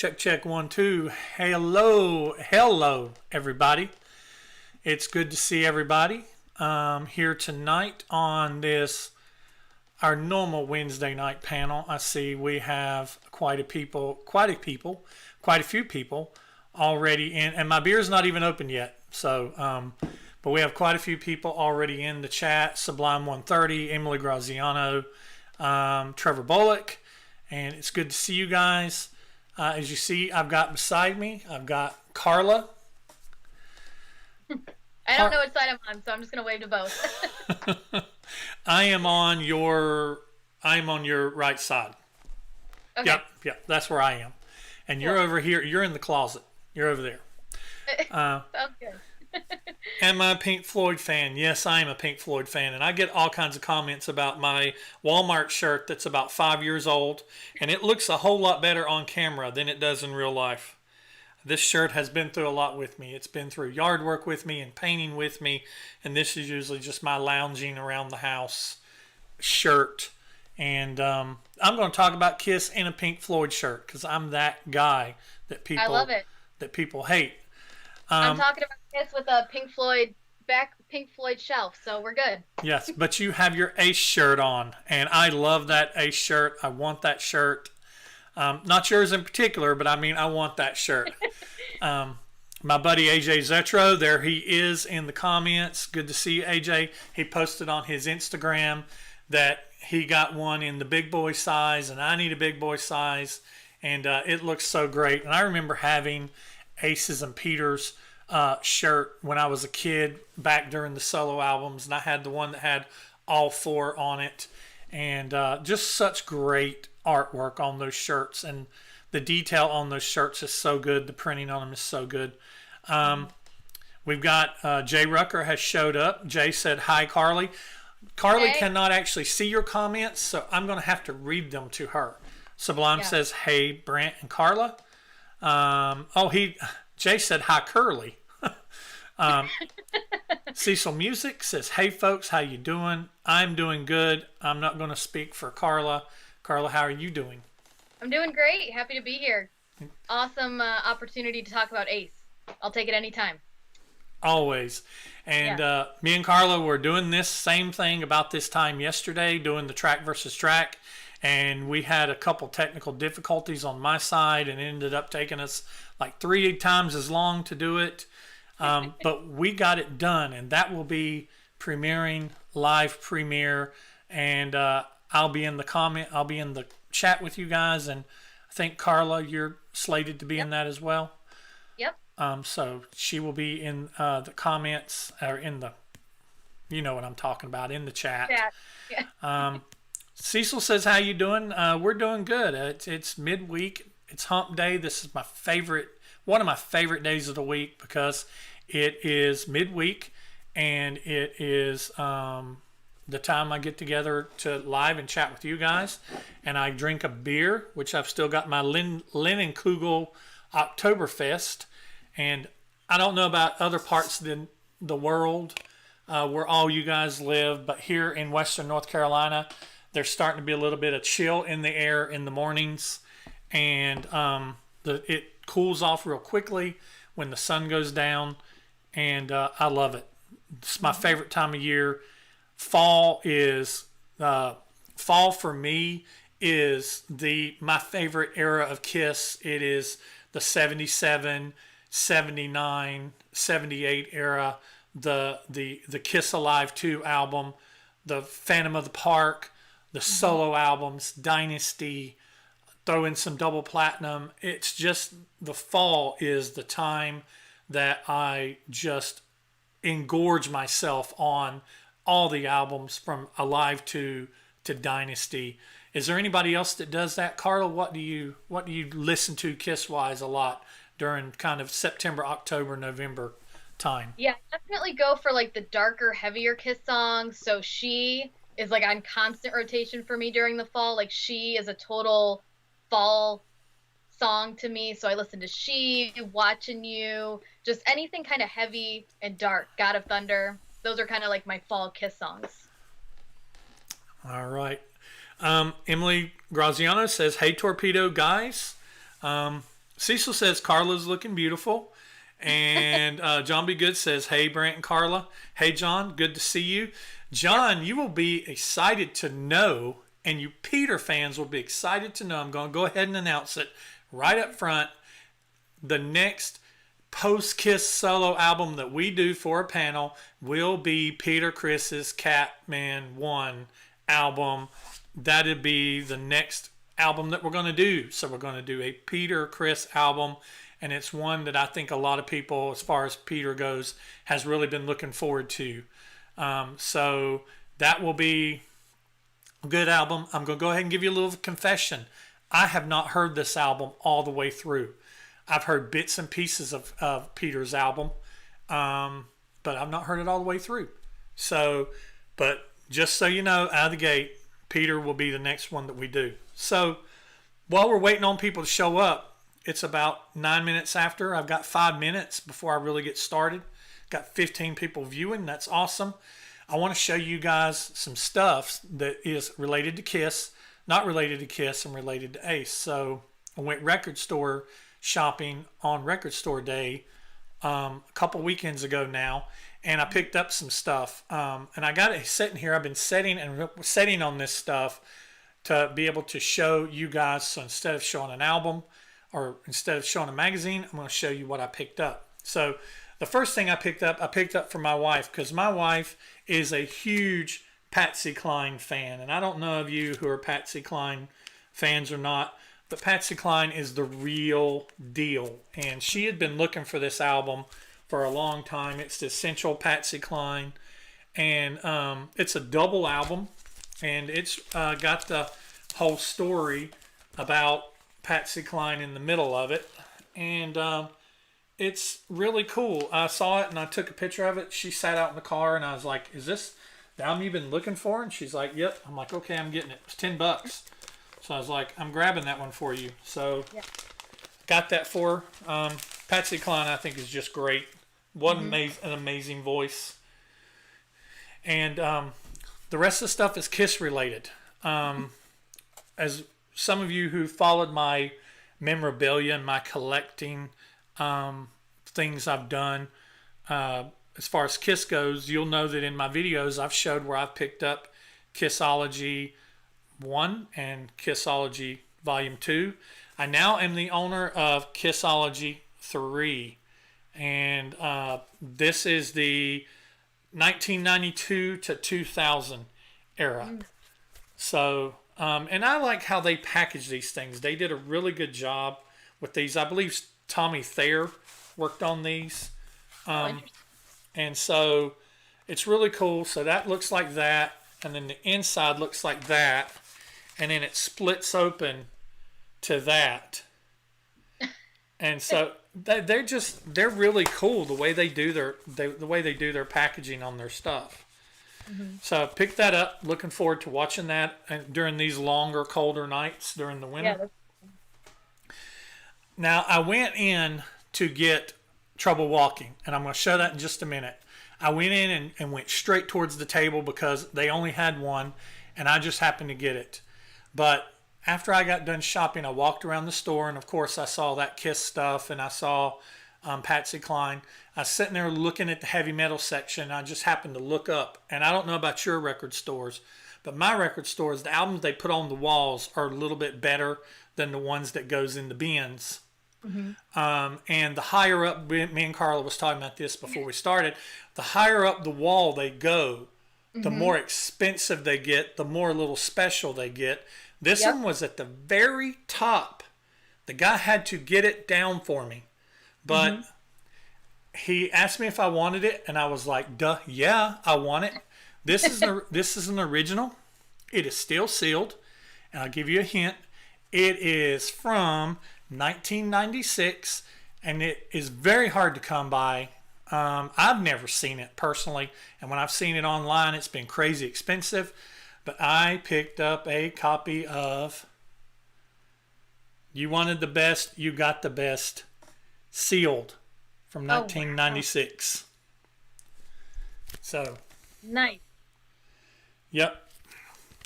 Check, check, 1, 2. Hello, hello, everybody. It's good to see everybody here tonight on this, our normal Wednesday night panel. I see we have quite a few people already in, and my beer's not even open yet. So, but we have quite a few people already in the chat. Sublime 130, Emily Graziano, Trevor Bullock, and it's good to see you guys. As you see, I've got beside me, I've got Carla. I don't know which side I'm on, so I'm just gonna wave to both. I am on your right side. Okay. Yep, that's where I am. And you're over here. You're in the closet. You're over there. Sounds good. Am I a Pink Floyd fan? Yes, I am a Pink Floyd fan. And I get all kinds of comments about my Walmart shirt that's about 5 years old. And it looks a whole lot better on camera than it does in real life. This shirt has been through a lot with me. It's been through yard work with me and painting with me. And this is usually just my lounging around the house shirt. And I'm going to talk about Kiss in a Pink Floyd shirt because I'm that guy that people I love it. That people hate. I'm talking about Kiss with a Pink Floyd shelf, so we're good. Yes, but you have your Ace shirt on, and I love that Ace shirt. I want that shirt. Not yours in particular, but I mean, I want that shirt. My buddy AJ Zetro, there he is in the comments. Good to see you, AJ. He posted on his Instagram that he got one in the big boy size, and I need a big boy size, and it looks so great. And I remember having Aces and Peters shirt when I was a kid back during the solo albums, and I had the one that had all four on it, and just such great artwork on those shirts, and the detail on those shirts is so good. The printing on them is so good. We've got Jay Rucker has showed up. Jay said hi, Carly. Carly cannot actually see your comments, so I'm going to have to read them to her. Sublime says hey, Brant and Carla. Jay said hi, Curly. Cecil Music says, hey folks, how you doing? I'm doing good. I'm not going to speak for Carla. Carla, how are you doing? I'm doing great. Happy to be here. Awesome opportunity to talk about Ace. I'll take it anytime. Always. And me and Carla were doing this same thing about this time yesterday, doing the track versus track. And we had a couple technical difficulties on my side, and it ended up taking us like 3 times as long to do it. But we got it done, and that will be premiering, live premiere, and I'll be in the chat with you guys, and I think Carla, you're slated to be in that as well. Yep. So she will be in the comments, or in the, you know what I'm talking about, in the chat. Yeah. Cecil says, how you doing? We're doing good. It's midweek. It's hump day. This is one of my favorite days of the week because it is midweek, and it is the time I get together to live and chat with you guys, and I drink a beer, which I've still got my Kugel Oktoberfest, and I don't know about other parts of the world where all you guys live, but here in Western North Carolina, there's starting to be a little bit of chill in the air in the mornings, and it cools off real quickly when the sun goes down, and I love it. It's my favorite time of year. Fall for me is my favorite era of Kiss. It is the 77, 79, 78 era, the Kiss Alive 2 album, the Phantom of the Park, the solo albums, Dynasty, throw in some double platinum. It's just, the fall is the time that I just engorge myself on all the albums from Alive to Dynasty. Is there anybody else that does that? Carla, what do you listen to Kiss wise a lot during kind of September, October, November time? Yeah, definitely go for like the darker, heavier Kiss songs. So She is like on constant rotation for me during the fall. Like She is a total fall song to me. So I listen to She, Watching You, just anything kind of heavy and dark. God of Thunder. Those are kind of like my fall Kiss songs. All right. Emily Graziano says, hey, Torpedo guys. Cecil says Carla's looking beautiful. And John B. Good says, hey, Brant and Carla. Hey, John, good to see you. John, you will be excited to know, and you Peter fans will be excited to know, I'm going to go ahead and announce it right up front. The next post-Kiss solo album that we do for a panel will be Peter Criss's Catman 1 album. That'll be the next album that we're going to do. So we're going to do a Peter Criss album, and it's one that I think a lot of people, as far as Peter goes, has really been looking forward to. So that will be a good album. I'm going to go ahead and give you a little confession. I have not heard this album all the way through. I've heard bits and pieces of Peter's album, but I've not heard it all the way through. So, but just so you know, out of the gate, Peter will be the next one that we do. So while we're waiting on people to show up, it's about 9 minutes after. I've got 5 minutes before I really get started. Got 15 people viewing. That's awesome. I want to show you guys some stuff that is related to Kiss, not related to Kiss, and related to Ace. So I went record store shopping on record store day a couple weekends ago now, and I picked up some stuff. And I got it sitting here. I've been setting on this stuff to be able to show you guys. So instead of showing an album or instead of showing a magazine, I'm going to show you what I picked up. So the first thing I picked up for my wife, because my wife is a huge Patsy Cline fan. And I don't know of you who are Patsy Cline fans or not, but Patsy Cline is the real deal. And she had been looking for this album for a long time. It's the Essential Patsy Cline. And it's a double album. And it's got the whole story about Patsy Cline in the middle of it. And it's really cool. I saw it and I took a picture of it. She sat out in the car and I was like, is this the album you've been looking for? And she's like, yep. I'm like, okay, I'm getting it. It's $10. So I was like, I'm grabbing that one for you. So got that for her. Patsy Cline, I think, is just great. What an amazing voice. And the rest of the stuff is Kiss related. As some of you who followed my memorabilia and my collecting things I've done, as far as Kiss goes, you'll know that in my videos I've showed where I've picked up Kissology 1 and Kissology Volume 2. I now am the owner of Kissology 3. And this is the 1992 to 2000 era. So, and I like how they package these things. They did a really good job with these. I believe Tommy Thayer worked on these. And so it's really cool. So that looks like that. And then the inside looks like that. And then it splits open to that. And so they're really cool the way they do their packaging on their stuff. So I picked that up. Looking forward to watching that during these longer, colder nights during the winter. Now I went in to get Trouble Walking, and I'm going to show that in just a minute. I went in and went straight towards the table because they only had one, and I just happened to get it. But after I got done shopping, I walked around the store, and of course I saw that Kiss stuff, and I saw Patsy Cline. I was sitting there looking at the heavy metal section. I just happened to look up, and I don't know about your record stores, but my record stores, the albums they put on the walls are a little bit better than the ones that goes in the bins. And the higher up, me and Carla was talking about this before we started, the higher up the wall they go, the more expensive they get, the more little special they get. This one was at the very top. The guy had to get it down for me. But he asked me if I wanted it, and I was like, duh, yeah, I want it. This is an original. It is still sealed. And I'll give you a hint. It is from 1996, and it is very hard to come by. I've never seen it personally, and when I've seen it online, it's been crazy expensive. But I picked up a copy of You Wanted the Best, You Got the Best, sealed from 1996. Wow. So nice. Yep.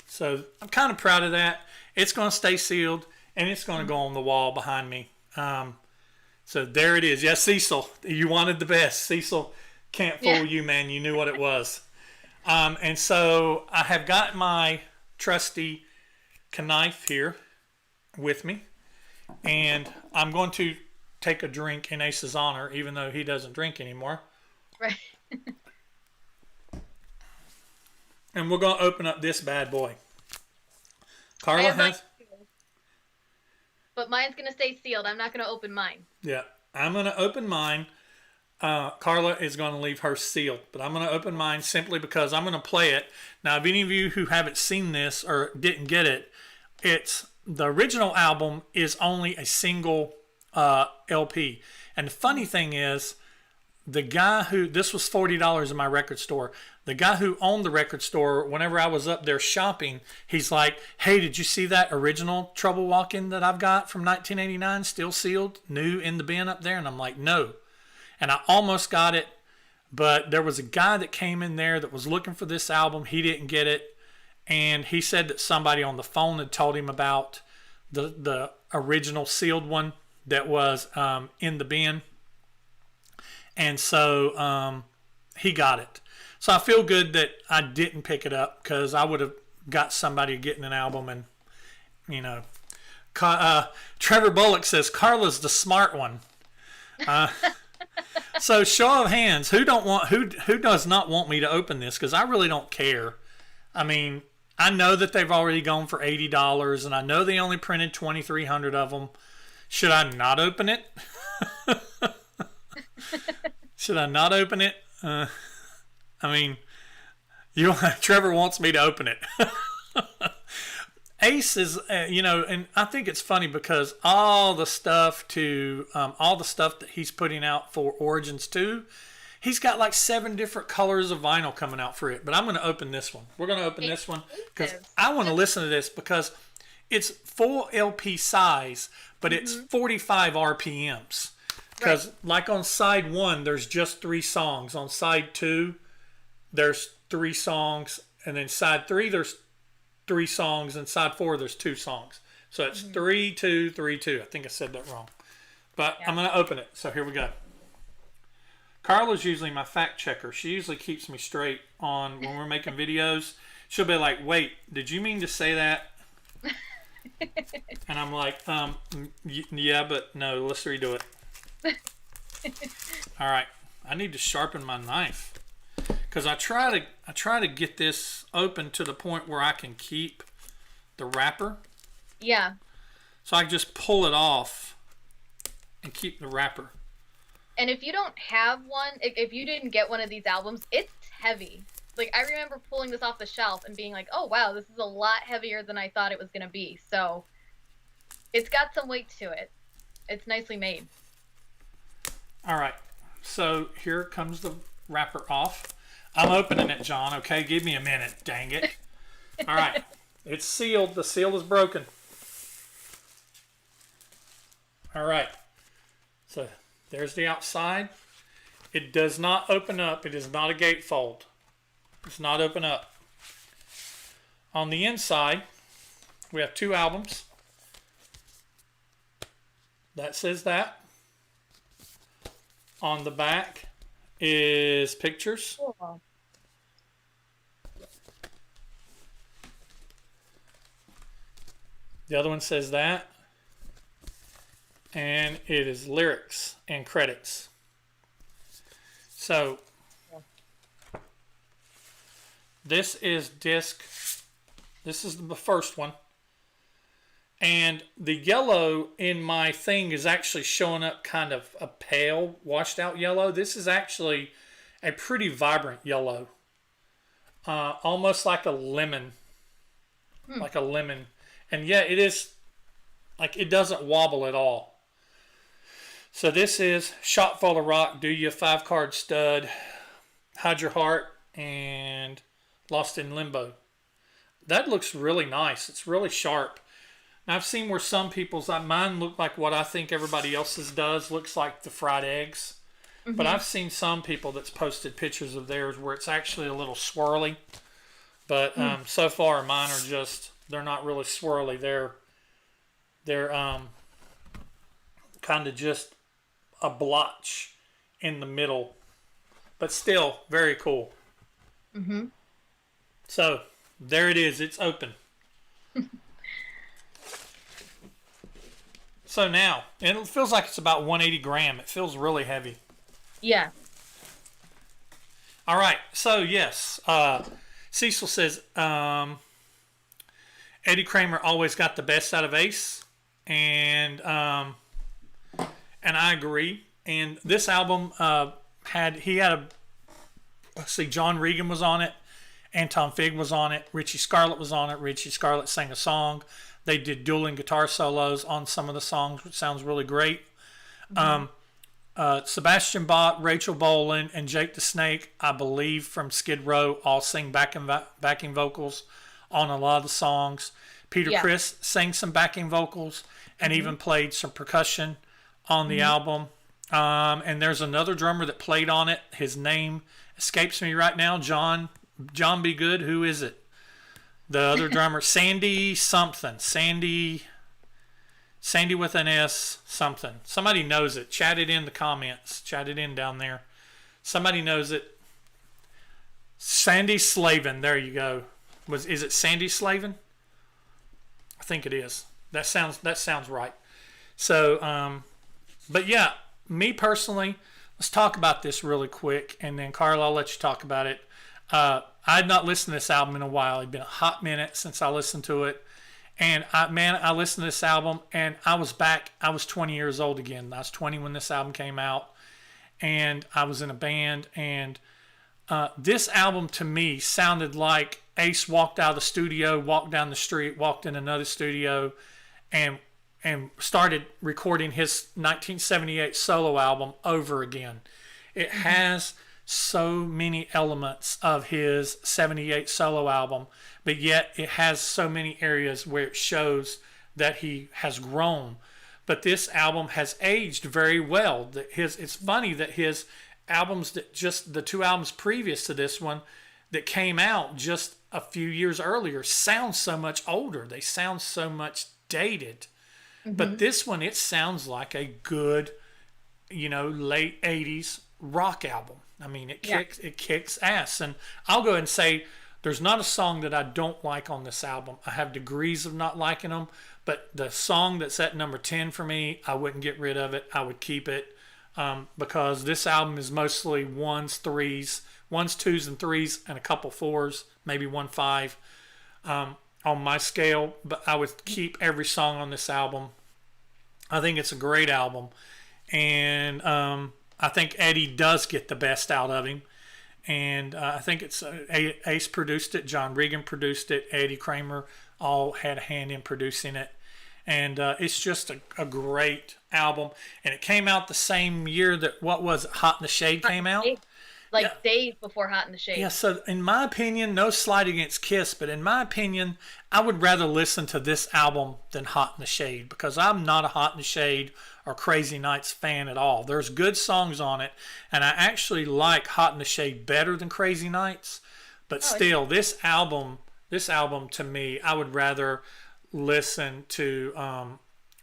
So I'm kind of proud of that. It's going to stay sealed, and it's going to go on the wall behind me. So there it is. Yes, Cecil, you wanted the best. Cecil can't fool you, man. You knew what it was. And so I have got my trusty knife here with me, and I'm going to take a drink in Ace's honor, even though he doesn't drink anymore. Right. And we're going to open up this bad boy. Carla has... But mine's going to stay sealed. I'm not going to open mine. Yeah, I'm going to open mine. Carla is going to leave hers sealed. But I'm going to open mine simply because I'm going to play it. Now, if any of you who haven't seen this or didn't get it, the original album is only a single LP. And the funny thing is, the guy who, this was $40 in my record store. The guy who owned the record store, whenever I was up there shopping, he's like, hey, did you see that original Trouble Walkin that I've got from 1989, still sealed, new in the bin up there? And I'm like, no. And I almost got it, but there was a guy that came in there that was looking for this album. He didn't get it. And he said that somebody on the phone had told him about the original sealed one that was in the bin. And so he got it. So I feel good that I didn't pick it up, because I would have got somebody getting an album and, you know. Trevor Bullock says, Carla's the smart one. So show of hands, who does not want me to open this? Because I really don't care. I mean, I know that they've already gone for $80, and I know they only printed 2,300 of them. Should I not open it? Should I not open it? I mean, Trevor wants me to open it. Ace is, and I think it's funny because all the stuff that he's putting out for Origins 2, he's got like 7 different colors of vinyl coming out for it. But I'm going to open this one. We're going to open this one because I want to listen to this, because it's full LP size, but it's 45 RPMs. Because like on side 1, there's just 3 songs. On side 2, there's 3 songs. And then side 3, there's 3 songs. And side 4, there's 2 songs. So it's 3, 2, 3, 2. I think I said that wrong. But I'm going to open it. So here we go. Carla's usually my fact checker. She usually keeps me straight on when we're making videos. She'll be like, wait, did you mean to say that? And I'm like, yeah, but no, let's redo it. All right, I need to sharpen my knife, because I try to get this open to the point where I can keep the wrapper. Yeah. So I just pull it off and keep the wrapper. And if you don't have one, if you didn't get one of these albums, it's heavy. Like, I remember pulling this off the shelf and being like, oh wow, this is a lot heavier than I thought it was gonna be. So it's got some weight to it. It's nicely made. All right, so here comes the wrapper off. I'm opening it, John, okay? Give me a minute, dang it. All right, it's sealed. The seal is broken. All right, so there's the outside. It does not open up. It is not a gatefold. It's not open up. On the inside, we have 2 albums. That says that. On the back is pictures. Cool. The other one says that. And it is lyrics and credits. So, this is this is the first one. And the yellow in my thing is actually showing up kind of a pale, washed out yellow. This is actually a pretty vibrant yellow. Almost like a lemon. Like a lemon. And yeah, it is, like, it doesn't wobble at all. So this is Shot Full of Rock, Do You, 5-Card Stud, Hide Your Heart, and Lost in Limbo. That looks really nice. It's really sharp. Now, I've seen where some people's, mine look like what I think everybody else's does, looks like the fried eggs. But I've seen some people that's posted pictures of theirs where it's actually a little swirly. But so far, mine are just, they're not really swirly. They're kind of just a blotch in the middle, but still very cool. Mm-hmm. So there it is. It's open. So now, and it feels like it's about 180 gram. It feels really heavy. Yeah. All right. So yes, Cecil says Eddie Kramer always got the best out of Ace, and I agree. And this album had a let's see, John Regan was on it, Anton Fig was on it, Richie Scarlett was on it. Richie Scarlett sang a song. They did dueling guitar solos on some of the songs, which sounds really great. Sebastian Bach, Rachel Bolan, and Jake the Snake, I believe, from Skid Row, all sing backing vocals on a lot of the songs. Peter Criss sang some backing vocals and even played some percussion on the album. And there's another drummer that played on it. His name escapes me right now. John Be Good. Who is it? The other drummer, Sandy something. Sandy with an S something. Somebody knows it. Chat it in the comments. Chat it in down there. Somebody knows it. Sandy Slavin. There you go. Is it Sandy Slavin? I think it is. That sounds right. So, but yeah, me personally, let's talk about this really quick, and then Carla, I'll let you talk about it. I had not listened to this album in a while. It'd been a hot minute since I listened to it. And I listened to this album, and I was 20 years old again. I was 20 when this album came out, and I was in a band. And this album to me sounded like Ace walked out of the studio, walked down the street, walked in another studio, and started recording his 1978 solo album over again. It has so many elements of his 78 solo album, but yet it has so many areas where it shows that he has grown. But this album has aged very well. It's funny that his albums, that just the two albums previous to this one that came out just a few years earlier, sound so much older. They sound so much dated. But this one, it sounds like a good, late 80s rock album. I mean, it kicks ass. And I'll go ahead and say there's not a song that I don't like on this album. I have degrees of not liking them, but the song that's at number 10 for me, I wouldn't get rid of it. I would keep it because this album is mostly ones, twos, and threes, and a couple fours, maybe 1 5 on my scale. But I would keep every song on this album. I think it's a great album. And I think Eddie does get the best out of him. And I think it's Ace produced it, John Regan produced it, Eddie Kramer all had a hand in producing it. And it's just a great album. And it came out the same year that, Hot in the Shade came out? Days before Hot in the Shade. Yeah, so in my opinion, no slight against Kiss, but in my opinion, I would rather listen to this album than Hot in the Shade, because I'm not a Hot in the Shade or Crazy Nights fan at all. There's good songs on it, and I actually like Hot in the Shade better than Crazy Nights, but still, this album to me, I would rather listen to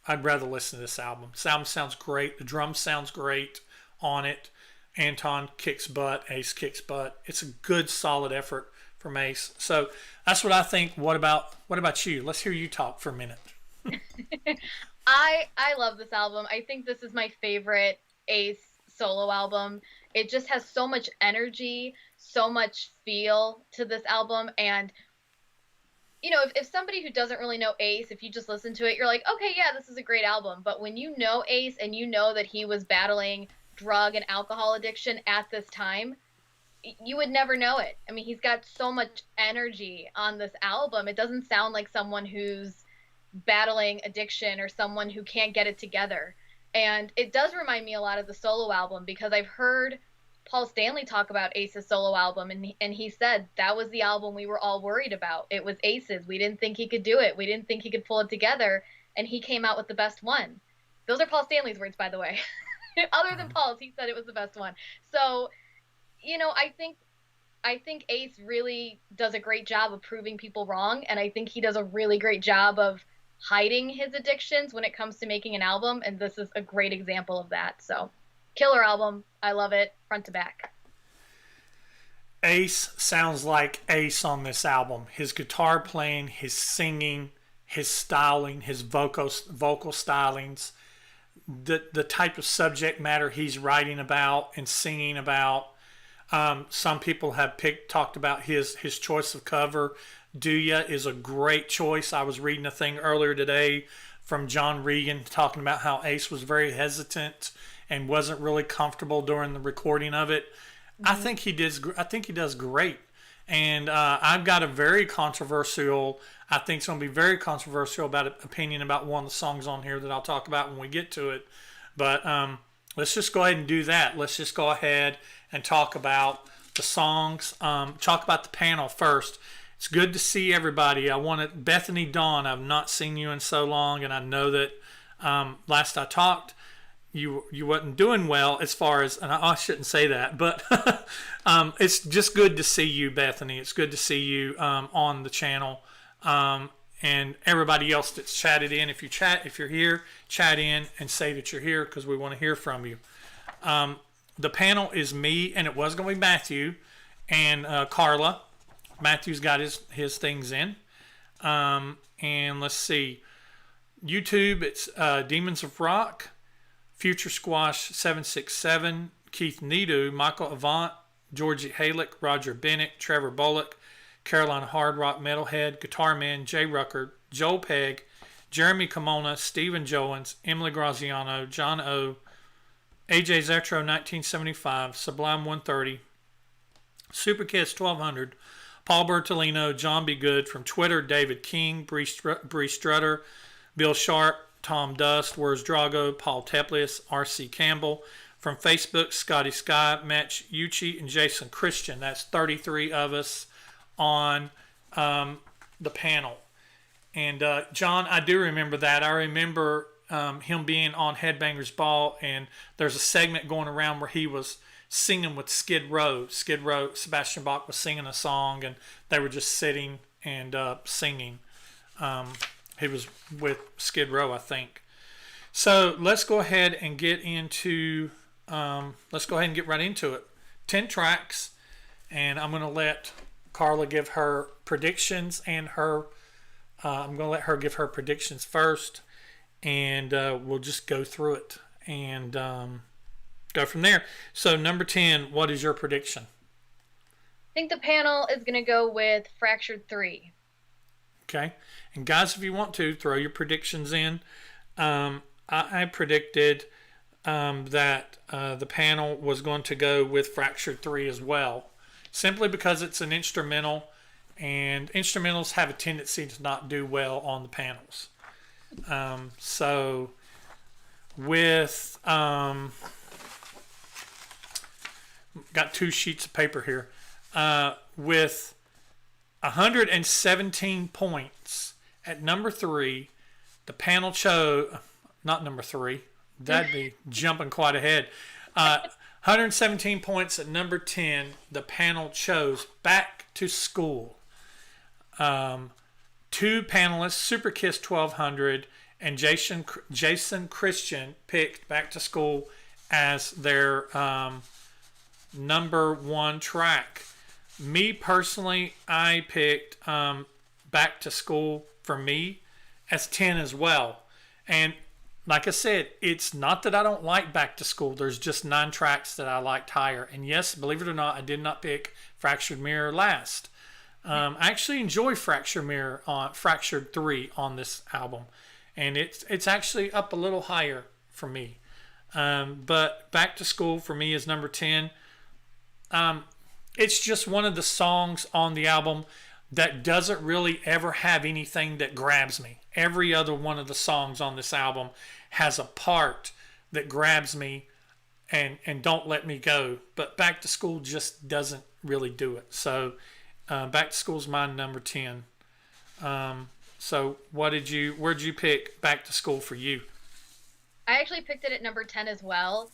this album. This album sounds great. The drum sounds great on it. Anton kicks butt. Ace kicks butt. It's a good, solid effort from Ace. So that's what I think. What about you? Let's hear you talk for a minute. I love this album. I think this is my favorite Ace solo album. It just has so much energy, so much feel to this album. And, if somebody who doesn't really know Ace, if you just listen to it, you're like, okay, yeah, this is a great album. But when you know Ace and you know that he was battling drug and alcohol addiction at this time, you would never know it. I mean, he's got so much energy on this album. It doesn't sound like someone who's battling addiction or someone who can't get it together. And it does remind me a lot of the solo album, because I've heard Paul Stanley talk about Ace's solo album, and he said that was the album we were all worried about. It was Ace's. We didn't think he could do it. We didn't think he could pull it together, and he came out with the best one. Those are Paul Stanley's words, by the way. Other than Paul's, he said it was the best one. So, I think Ace really does a great job of proving people wrong, and I think he does a really great job of hiding his addictions when it comes to making an album, and this is a great example of that. So Killer album. I love it front to back. Ace sounds like Ace on this album. His guitar playing, his singing, his styling, his vocal stylings, the type of subject matter he's writing about and singing about. Some people have talked about his choice of cover. Do Ya is a great choice. I was reading a thing earlier today from John Regan talking about how Ace was very hesitant and wasn't really comfortable during the recording of it. Mm-hmm. I think he does great. And I've got a very controversial, I think it's going to be very controversial opinion about one of the songs on here that I'll talk about when we get to it. But let's just go ahead and do that. Let's just go ahead and talk about the songs. Talk about the panel first. It's good to see everybody. Bethany Dawn, I've not seen you in so long, and I know that last I talked, you wasn't doing well as far as, and I shouldn't say that, but it's just good to see you, Bethany. It's good to see you on the channel, and everybody else that's chatted in. If you're here, chat in and say that you're here because we want to hear from you. The panel is me, and it was going to be Matthew and Carla. Matthew's got his things in. And let's see. YouTube, it's Demons of Rock, Future Squash 767, Keith Needu, Michael Avant, Georgie Halick, Roger Bennett, Trevor Bullock, Carolina Hard Rock Metalhead, Guitar Man, Jay Rucker, Joel Pegg, Jeremy Kimona, Stephen Jolins, Emily Graziano, John O, AJ Zetro 1975, Sublime 130, Super Kids 1200, Paul Bertolino, John B. Good, from Twitter, David King, Bree Strutter, Bill Sharp, Tom Dust, Where's Drago, Paul Teplius, R.C. Campbell. From Facebook, Scotty Sky, Matt Uchi, and Jason Christian. That's 33 of us on the panel. And John, I do remember that. I remember him being on Headbangers Ball, and there's a segment going around where he was singing with Skid Row. Skid Row, Sebastian Bach was singing a song, and they were just sitting and singing. He was with Skid Row, I think. So let's go ahead and get right into it. 10 tracks, and I'm going to let Carla give her predictions, and I'm going to let her give her predictions first, and we'll just go through it and go from there. So number 10, what is your prediction? I think the panel is going to go with Fractured 3. Okay. And guys, if you want to, throw your predictions in. I predicted that the panel was going to go with Fractured 3 as well, simply because it's an instrumental, and instrumentals have a tendency to not do well on the panels. So with got 2 sheets of paper here, with 117 points at number 3, the panel chose, not number 3, that'd be jumping quite ahead. 117 points at number 10, the panel chose Back to School. 2 panelists, Super Kiss 1200 and Jason Christian, picked Back to School as their number 1 track. Me personally, I picked Back to School for me as 10 as well. And like I said, it's not that I don't like Back to School. There's just 9 tracks that I liked higher. And yes, believe it or not, I did not pick Fractured Mirror last. I actually enjoy Fractured 3 on this album. And it's actually up a little higher for me. But Back to School for me is number 10. It's just one of the songs on the album that doesn't really ever have anything that grabs me. Every other one of the songs on this album has a part that grabs me and don't let me go. But Back to School just doesn't really do it. So Back to School's my number 10. So where'd you pick Back to School for you? I actually picked it at number 10 as well.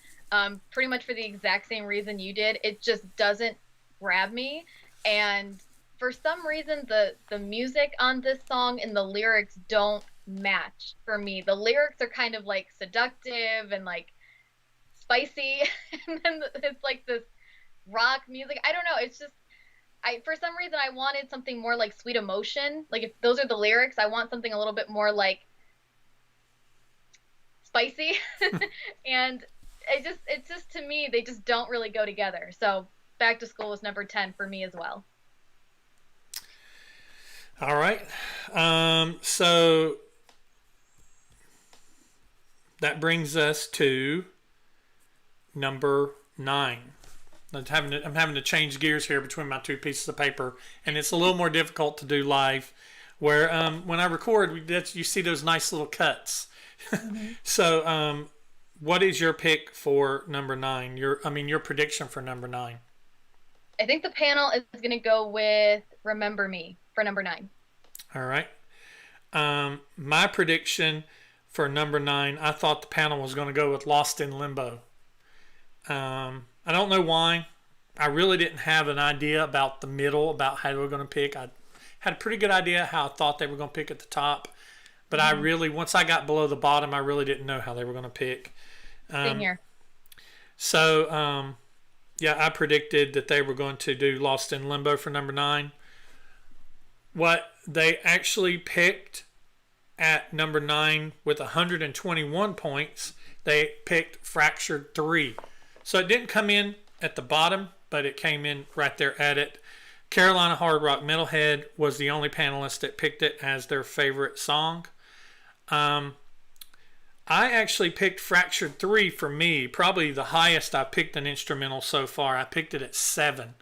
Pretty much for the exact same reason you did. It just doesn't grab me. And for some reason, the music on this song and the lyrics don't match for me. The lyrics are kind of like seductive and like spicy, and then it's like this rock music. I don't know. It's just I for some reason I wanted something more like Sweet Emotion. Like if those are the lyrics, I want something a little bit more like spicy. And it's just to me they just don't really go together. So Back to School was number 10 for me as well. All right. So that brings us to number 9. I'm having to change gears here between my two pieces of paper, and it's a little more difficult to do live. Where when I record, you see those nice little cuts. Mm-hmm. So, what is your pick for number 9? Your prediction for number 9. I think the panel is going to go with "Remember Me" for number 9. All right. My prediction for number 9, I thought the panel was going to go with "Lost in Limbo." I don't know why. I really didn't have an idea about the middle, about how they were going to pick. I had a pretty good idea how I thought they were going to pick at the top. But mm-hmm. Once I got below the bottom, I really didn't know how they were going to pick. Same here. So, I predicted that they were going to do Lost in Limbo for number 9. What they actually picked at number 9 with 121 points, they picked Fractured 3. So it didn't come in at the bottom, but it came in right there at it. Carolina Hard Rock Metalhead was the only panelist that picked it as their favorite song. I actually picked Fractured 3 for me, probably the highest I picked an instrumental so far. I picked it at 7.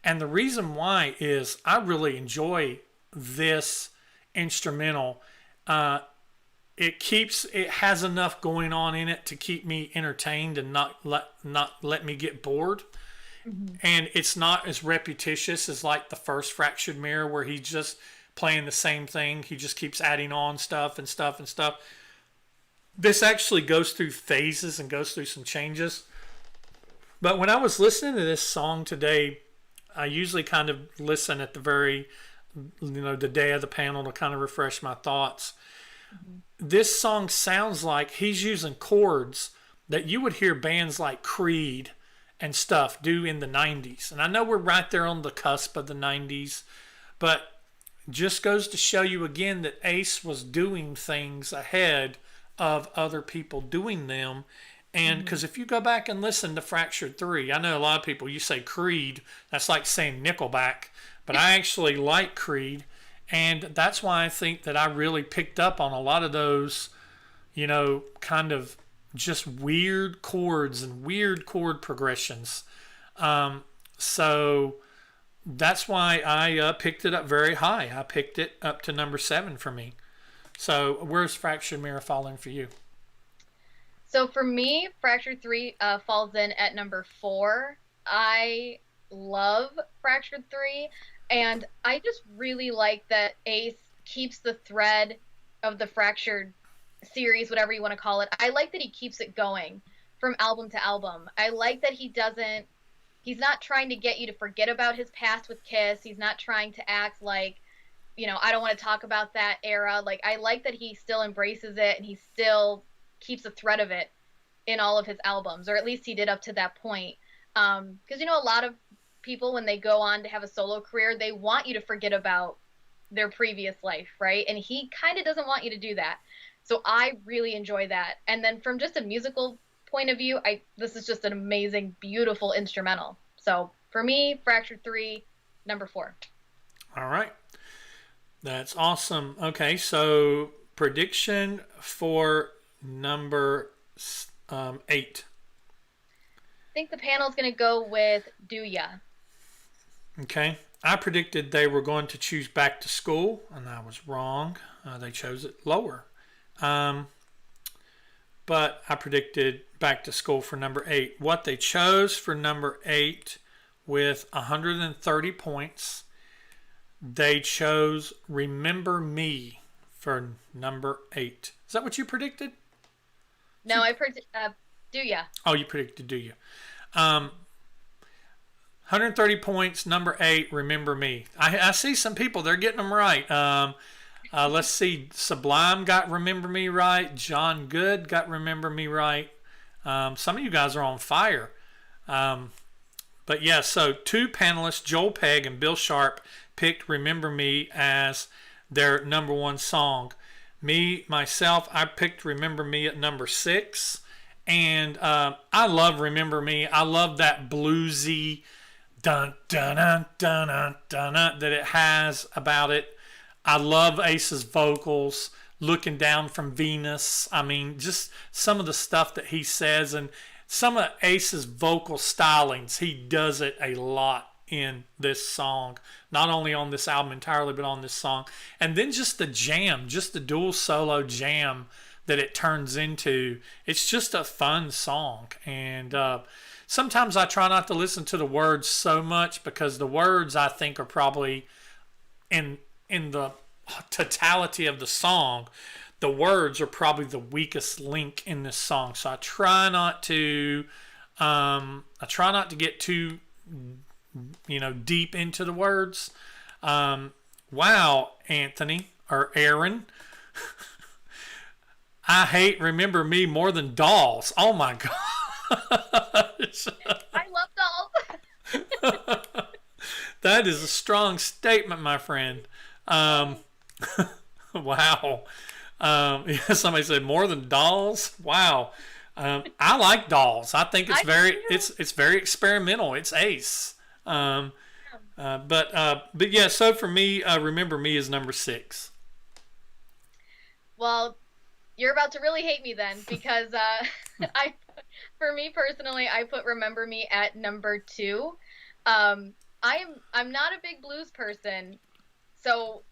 And the reason why is I really enjoy this instrumental. It has enough going on in it to keep me entertained and not let me get bored. Mm-hmm. And it's not as repetitious as like the first Fractured Mirror, where he's just playing the same thing. He just keeps adding on stuff and stuff and stuff. This actually goes through phases and goes through some changes. But when I was listening to this song today, I usually kind of listen at the very, the day of the panel to kind of refresh my thoughts. Mm-hmm. This song sounds like he's using chords that you would hear bands like Creed and stuff do in the 90s. And I know we're right there on the cusp of the 90s, but just goes to show you again that Ace was doing things ahead of other people doing them. And because if you go back and listen to Fractured 3, I know a lot of people, you say Creed, that's like saying Nickelback, but I actually like Creed. And that's why I think that I really picked up on a lot of those, kind of just weird chords and weird chord progressions. So that's why I picked it up very high. I picked it up to number 7 for me. So where's Fractured Mirror falling for you? So for me, Fractured 3 falls in at number 4. I love Fractured 3. And I just really like that Ace keeps the thread of the Fractured series, whatever you want to call it. I like that he keeps it going from album to album. I like that he's not trying to get you to forget about his past with Kiss. He's not trying to act like, I don't want to talk about that era. Like, I like that he still embraces it and he still keeps a thread of it in all of his albums, or at least he did up to that point. Because, a lot of people, when they go on to have a solo career, they want you to forget about their previous life, right? And he kind of doesn't want you to do that. So I really enjoy that. And then from just a musical point of view, this is just an amazing, beautiful instrumental. So for me, Fractured 3, number 4. All right. That's awesome. Okay, so prediction for number 8. I think the panel's going to go with Do Ya. Okay. I predicted they were going to choose Back to School, and I was wrong. They chose it lower. But I predicted Back to School for number 8. What they chose for number 8 with 130 points, they chose Remember Me for number 8. Is that what you predicted? No, I predicted Do Ya. Oh, you predicted Do Ya. 130 points, number 8, Remember Me. I see some people, they're getting them right. Let's see. Sublime got Remember Me right. John Good got Remember Me right. Some of you guys are on fire. Um, but yeah, so two panelists, Joel Pegg and Bill Sharp, picked Remember Me as their number one song. Me, myself, I picked Remember Me at number 6. And I love Remember Me. I love that bluesy dun dun dun dun dun dun, dun that it has about it. I love Ace's vocals, looking down from Venus. I mean, just some of the stuff that he says and some of Ace's vocal stylings. He does it a lot in this song, not only on this album entirely, but on this song. And then just the jam, just the dual solo jam that it turns into. It's just a fun song. And sometimes I try not to listen to the words so much because the words, I think, are probably in the totality of the song, the words are probably the weakest link in this song. So I try not to get too deep into the words. Wow, Anthony or Aaron. I hate Remember Me more than dolls. Oh my gosh. I love dolls. That is a strong statement, my friend. Wow. Yeah, somebody said more than dolls. Wow. I like dolls. I think it's very experimental. It's Ace. But yeah. So for me, Remember Me is number 6. Well, you're about to really hate me then, because for me personally, I put Remember Me at number 2. I'm not a big blues person, so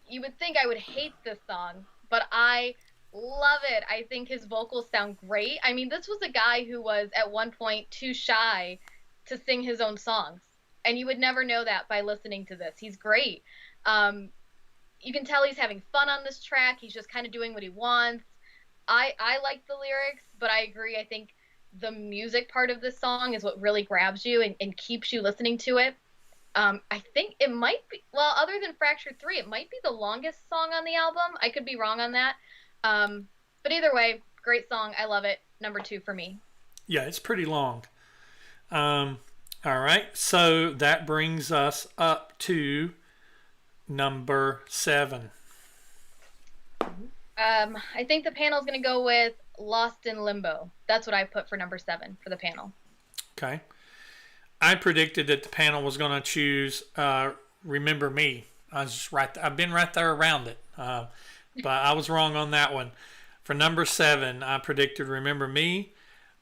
you would think I would hate this song, but I love it. I think his vocals sound great. I mean, this was a guy who was at one point too shy to sing his own songs, and you would never know that by listening to this. He's great. You can tell he's having fun on this track. He's just kind of doing what he wants. I like the lyrics, but I agree. I think the music part of this song is what really grabs you and keeps you listening to it. I think it might be, well, other than Fractured 3, it might be the longest song on the album. I could be wrong on that. But either way, great song. I love it. Number 2 for me. Yeah, it's pretty long. All right. So that brings us up to number 7. I think the panel's going to go with Lost in Limbo. That's what I put for number 7 for the panel. Okay. I predicted that the panel was going to choose Remember Me. I was just right. I've been right there around it, but I was wrong on that one. For number 7, I predicted Remember Me.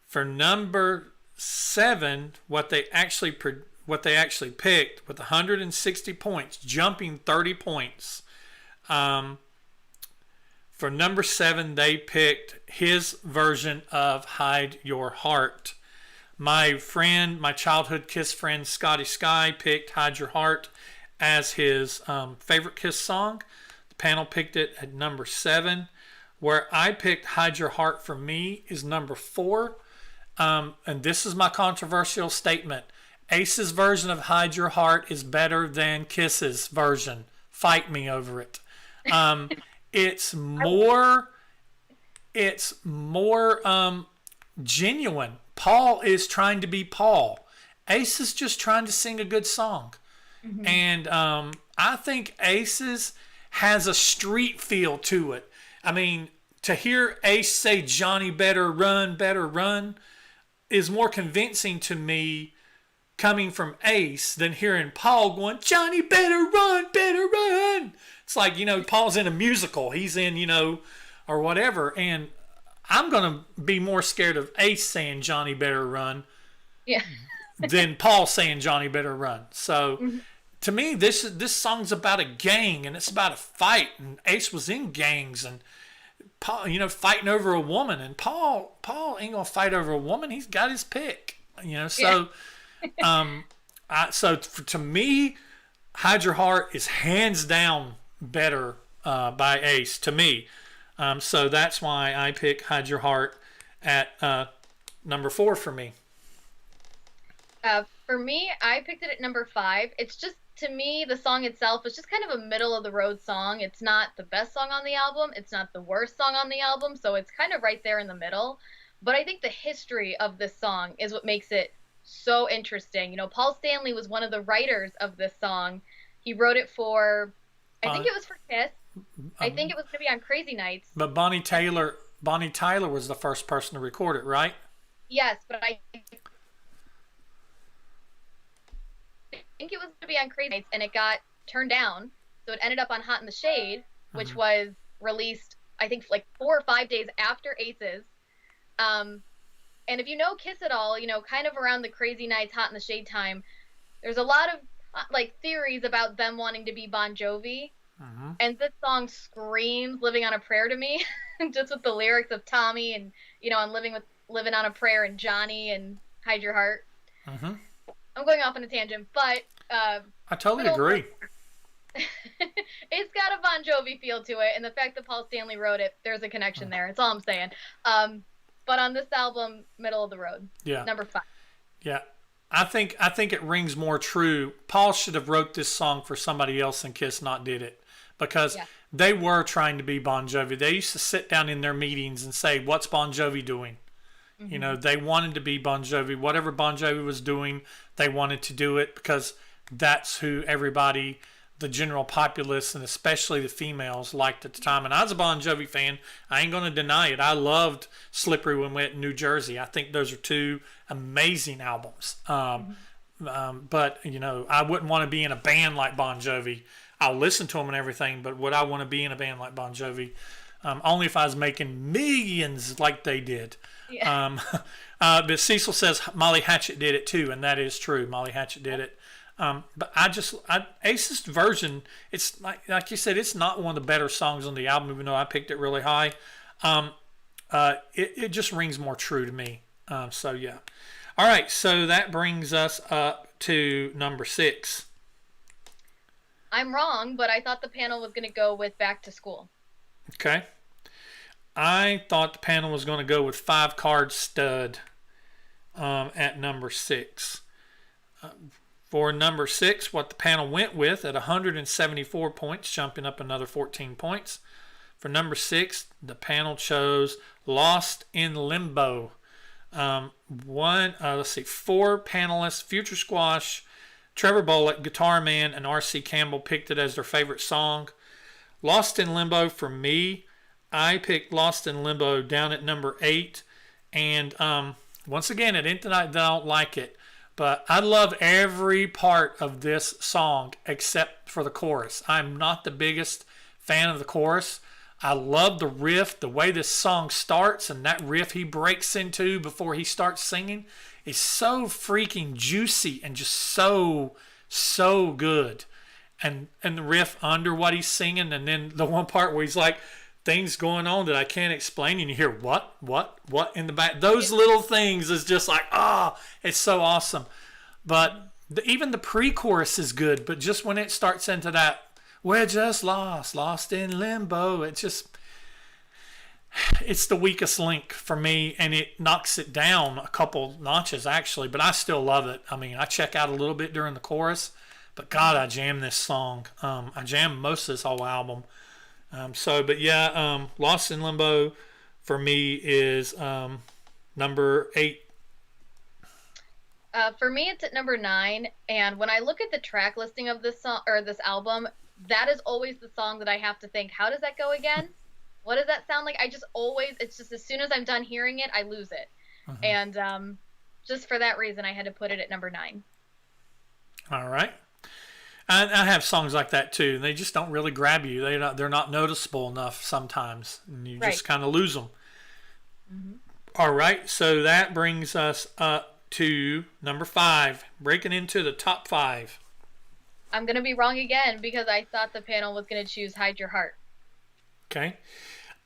For number 7, what they actually picked with 160 points, jumping 30 points. For number 7, they picked his version of Hide Your Heart. My friend, my childhood Kiss friend, Scotty Sky, picked Hide Your Heart as his favorite Kiss song. The panel picked it at number 7. Where I picked Hide Your Heart for me is number 4. And this is my controversial statement. Ace's version of Hide Your Heart is better than Kiss's version. Fight me over it. It's more genuine. Paul is trying to be Paul. Ace is just trying to sing a good song. Mm-hmm. And I think Ace's has a street feel to it. I mean, to hear Ace say Johnny better run is more convincing to me coming from Ace than hearing Paul going, Johnny better run. It's like, Paul's in a musical. He's in, or whatever. And I'm going to be more scared of Ace saying Johnny better run than Paul saying Johnny better run. So to me, this song's about a gang and it's about a fight. And Ace was in gangs and Paul, fighting over a woman. And Paul ain't going to fight over a woman. He's got his pick, so... to me, Hide Your Heart is hands down better by Ace to me. So that's why I pick Hide Your Heart at number 4 for me. For me, I picked it at number 5. It's just, to me, the song itself is just kind of a middle of the road song. It's not the best song on the album. It's not the worst song on the album. So it's kind of right there in the middle. But I think the history of this song is what makes it so interesting. You know, Paul Stanley was one of the writers of this song. He wrote it for, I think Bon, it was for Kiss. I think it was going to be on Crazy Nights. but Bonnie Tyler was the first person to record it, right? Yes, but I think it was going to be on Crazy Nights, and it got turned down. So it ended up on Hot in the Shade, which was released, I think, like 4 or 5 days after Aces. And if you know Kiss at all, you know, kind of around the Crazy Nights, Hot in the Shade time, there's a lot of like theories about them wanting to be Bon Jovi. And this song screams "Living on a Prayer" to me, just with the lyrics of Tommy and, you know, I'm living on a prayer, and Johnny and Hide Your Heart. I'm going off on a tangent, but I totally agree. It's got a Bon Jovi feel to it, and the fact that Paul Stanley wrote it, there's a connection there. That's all I'm saying. But on this album, middle of the road. Yeah. Number 5. Yeah. I think it rings more true. Paul should have wrote this song for somebody else and Kiss not did it, because they were trying to be Bon Jovi. They used to sit down in their meetings and say, "What's Bon Jovi doing?" You know, they wanted to be Bon Jovi. Whatever Bon Jovi was doing, they wanted to do it, because that's who everybody, the general populace, and especially the females, liked at the time. And I was a Bon Jovi fan. I ain't going to deny it. I loved Slippery When Wet in New Jersey. I think those are 2 amazing albums. But, you know, I wouldn't want to be in a band like Bon Jovi. I'll listen to them and everything, but would I want to be in a band like Bon Jovi? Only if I was making millions like they did. Yeah. But Cecil says Molly Hatchet did it too, and that is true. Molly Hatchet did it. But Ace's version, it's like you said, it's not one of the better songs on the album, even though I picked it really high. It just rings more true to me. So yeah. All right, so that brings us up to number 6. I'm wrong, but I thought the panel was going to go with Back to School. Okay. I thought the panel was going to go with 5 Card Stud at number 6. For number 6, what the panel went with at 174 points, jumping up another 14 points. For number 6, the panel chose Lost in Limbo. 4 panelists, Future Squash, Trevor Bullock, Guitar Man, and R.C. Campbell picked it as their favorite song. Lost in Limbo, for me, I picked Lost in Limbo down at number 8. And once again, it ain't that I don't like it, but I love every part of this song except for the chorus. I'm not the biggest fan of the chorus. I love the riff, the way this song starts, and that riff he breaks into before he starts singing is so freaking juicy and just so good. And the riff under what he's singing, and then the one part where he's like, things going on that I can't explain, and you hear what in the back. Those little things is just like, it's so awesome. But even the pre-chorus is good, but just when it starts into that, we're just lost in limbo, it's the weakest link for me, and it knocks it down a couple notches actually, but I still love it. I mean, I check out a little bit during the chorus, but God, I jam this song. I jam most of this whole album. Lost in Limbo for me is number 8. For me, it's at number 9. And when I look at the track listing of this song or this album, that is always the song that I have to think, how does that go again? What does that sound like? It's just as soon as I'm done hearing it, I lose it. And just for that reason, I had to put it at number 9. All right. I have songs like that too. They just don't really grab you. They're not noticeable enough sometimes, and you just kind of lose them. All right, so that brings us up to number 5, breaking into the top 5. I'm gonna be wrong again because I thought the panel was gonna choose Hide Your Heart. Okay,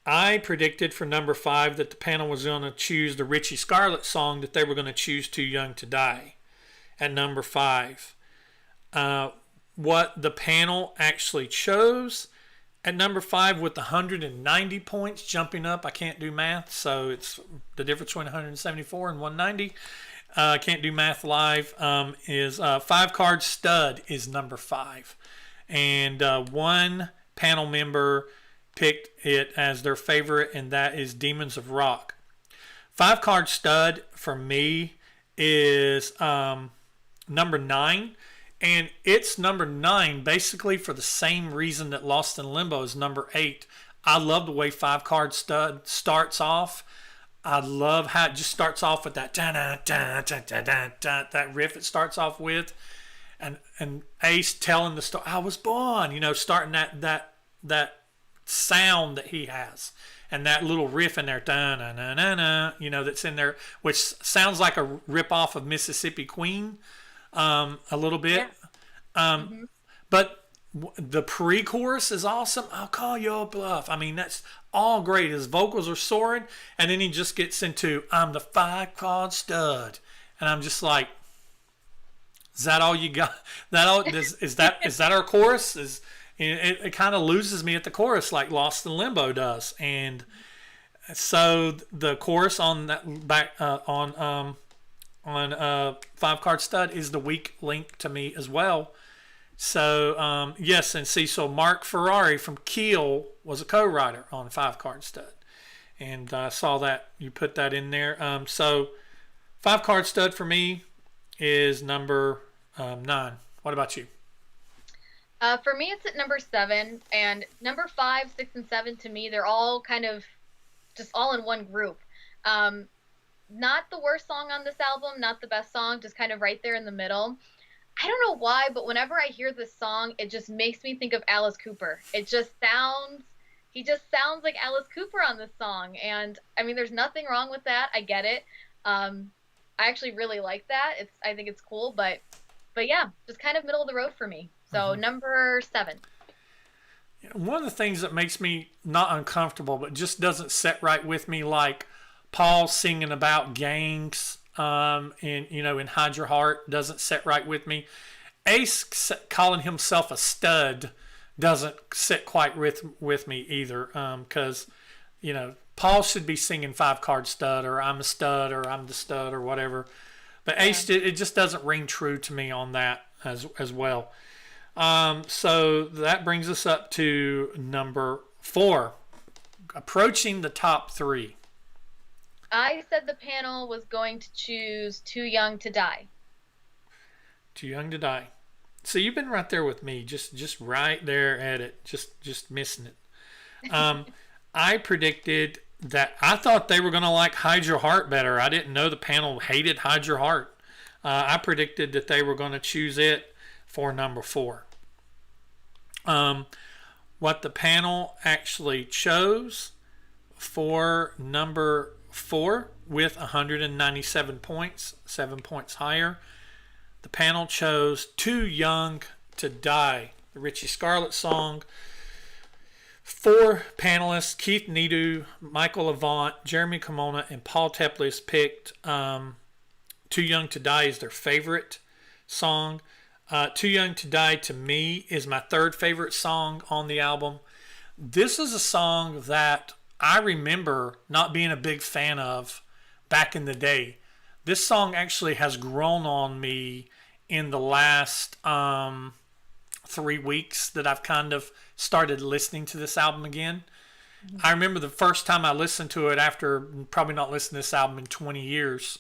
I predicted for number 5 that the panel was going to choose the Richie Scarlett song, that they were going to choose Too Young to Die at number 5. What the panel actually chose at number 5 with 190 points, jumping up. I can't do math, so it's the difference between 174 and 190. Can't do math live. Is 5 Card Stud is number 5. And one panel member picked it as their favorite, and that is Demons of Rock. Five Card Stud for me is number 9. And it's number 9 basically for the same reason that Lost in Limbo is number 8. I love the way Five Card Stud starts off. I love how it just starts off with that that riff it starts off with, and Ace telling the story. I was born, starting that sound that he has, and that little riff in there, that's in there, which sounds like a rip off of Mississippi Queen, a little bit. Yeah. But the pre-chorus is awesome. I'll call your bluff. I mean, that's all great. His vocals are soaring, and then he just gets into "I'm the Five Card Stud," and I'm just like, "Is that all you got? That all is that our chorus?" It kind of loses me at the chorus, like Lost in Limbo does, and so the chorus on that back on Five Card Stud is the weak link to me as well. So, yes, and see, so Mark Ferrari from Keel was a co-writer on Five Card Stud. And I saw that you put that in there. So, Five Card Stud for me is number 9. What about you? For me, it's at number 7. And number 5, 6, and 7, to me, they're all kind of just all in one group. Not the worst song on this album, not the best song, just kind of right there in the middle. I don't know why, but whenever I hear this song, it just makes me think of Alice Cooper. He just sounds like Alice Cooper on this song. And I mean, there's nothing wrong with that. I get it. I actually really like that. I think it's cool, but yeah, just kind of middle of the road for me. So number 7. One of the things that makes me not uncomfortable, but just doesn't set right with me, like Paul singing about gangs, in Hide Your Heart, doesn't set right with me. Ace calling himself a stud doesn't sit quite with me either, because Paul should be singing Five Card Stud, or I'm a stud, or I'm the stud, or whatever. But yeah. Ace, it just doesn't ring true to me on that as well. So that brings us up to number 4, approaching the top 3. I said the panel was going to choose Too Young to Die. Too Young to Die. So you've been right there with me, just right there at it, just missing it. I predicted that I thought they were going to like Hide Your Heart better. I didn't know the panel hated Hide Your Heart. I predicted that they were going to choose it for number 4. What the panel actually chose for number 4 with 197 points, 7 points higher, the panel chose Too Young to Die, the Richie Scarlett song. 4 panelists, Keith Nidu, Michael Avant, Jeremy Kimona, and Paul Teplis picked Too Young to Die is their favorite song. Too Young to Die, to me, is my 3rd favorite song on the album. This is a song that I remember not being a big fan of back in the day. This song actually has grown on me in the last 3 weeks that I've kind of started listening to this album again. Mm-hmm. I remember the first time I listened to it after probably not listening to this album in 20 years.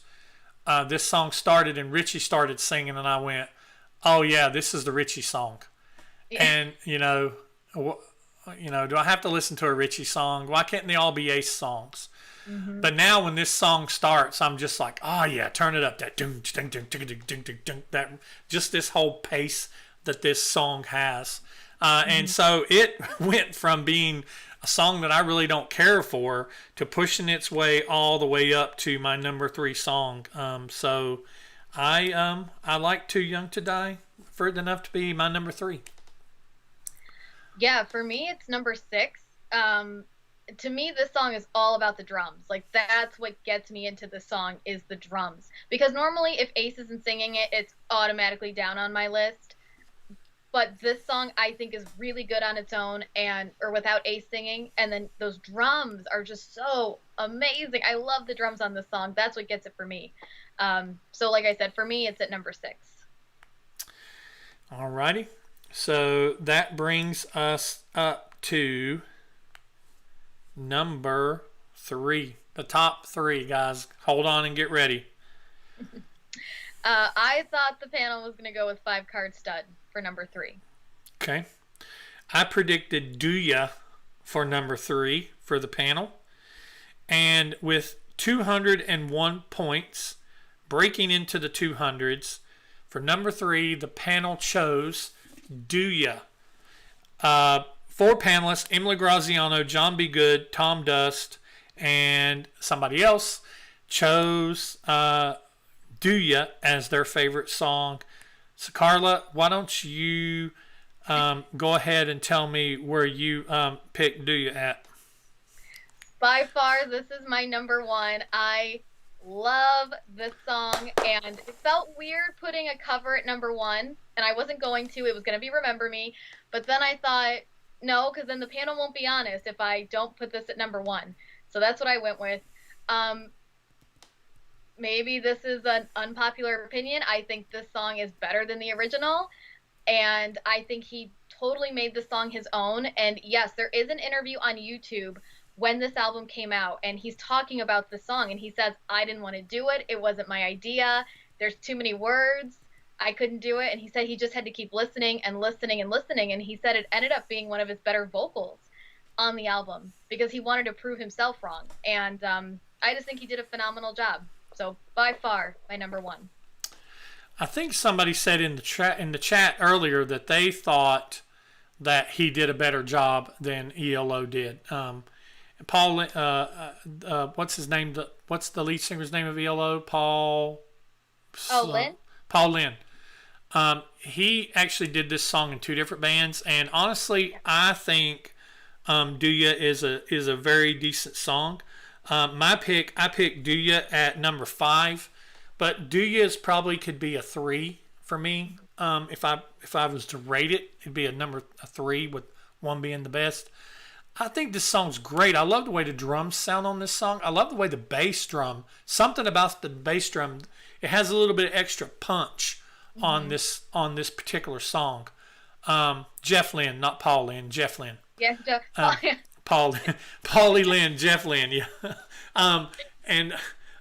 This song started and Richie started singing, and I went, oh yeah, this is the Richie song. Yeah. And do I have to listen to a Richie song? Why can't they all be Ace songs? Mm-hmm. But now when this song starts, I'm just like, oh yeah, turn it up. That ding, ding, ding, ding, ding, ding, ding, ding, that just this whole pace that this song has. And so it went from being a song that I really don't care for to pushing its way all the way up to my number 3 song. So I like Too Young to Die for it enough to be my number 3. Yeah, for me, it's number 6. To me, this song is all about the drums. Like, that's what gets me into the song is the drums. Because normally, if Ace isn't singing it, it's automatically down on my list. But this song, I think, is really good on its own or without Ace singing. And then those drums are just so amazing. I love the drums on this song. That's what gets it for me. So, like I said, for me, it's at number 6. Alrighty. So that brings us up to number 3. The top three, guys. Hold on and get ready. I thought the panel was going to go with Five Card Stud for number 3. Okay. I predicted Do Ya for number 3 for the panel. And with 201 points, breaking into the 200s, for number 3, the panel chose Do Ya. 4 panelists, Emily Graziano, John B. Good, Tom Dust, and somebody else chose Do Ya as their favorite song. So, Carla, why don't you go ahead and tell me where you picked Do Ya at? By far, this is my number 1. I love this song, and it felt weird putting a cover at number 1, and I wasn't going to. It was going to be Remember Me, but then I thought, no, because then the panel won't be honest if I don't put this at number 1. So that's what I went with. Maybe this is an unpopular opinion. I think this song is better than the original, and I think he totally made the song his own. And yes, there is an interview on YouTube when this album came out, and he's talking about the song, and he says, I didn't want to do it. It wasn't my idea. There's too many words. I couldn't do it. And he said he just had to keep listening and listening and listening. And he said it ended up being one of his better vocals on the album because he wanted to prove himself wrong. And I just think he did a phenomenal job. So by far, my number 1. I think somebody said in the chat earlier that they thought that he did a better job than ELO did. Paul, what's his name? What's the lead singer's name of ELO? Lynn? Paul Lynn. He actually did this song in 2 different bands, and honestly, I think Do Ya is a very decent song. I picked Do Ya at number 5, but Do Ya is probably could be a 3 for me. If I was to rate it, it'd be a 3 with 1 being the best. I think this song's great. I love the way the drums sound on this song. I love the way the bass drum, something about the bass drum, it has a little bit of extra punch on this particular song. Jeff Lynne, not Paul Lynn, Jeff Lynne. Yeah, Paulie Lynn, Jeff Lynne, yeah. And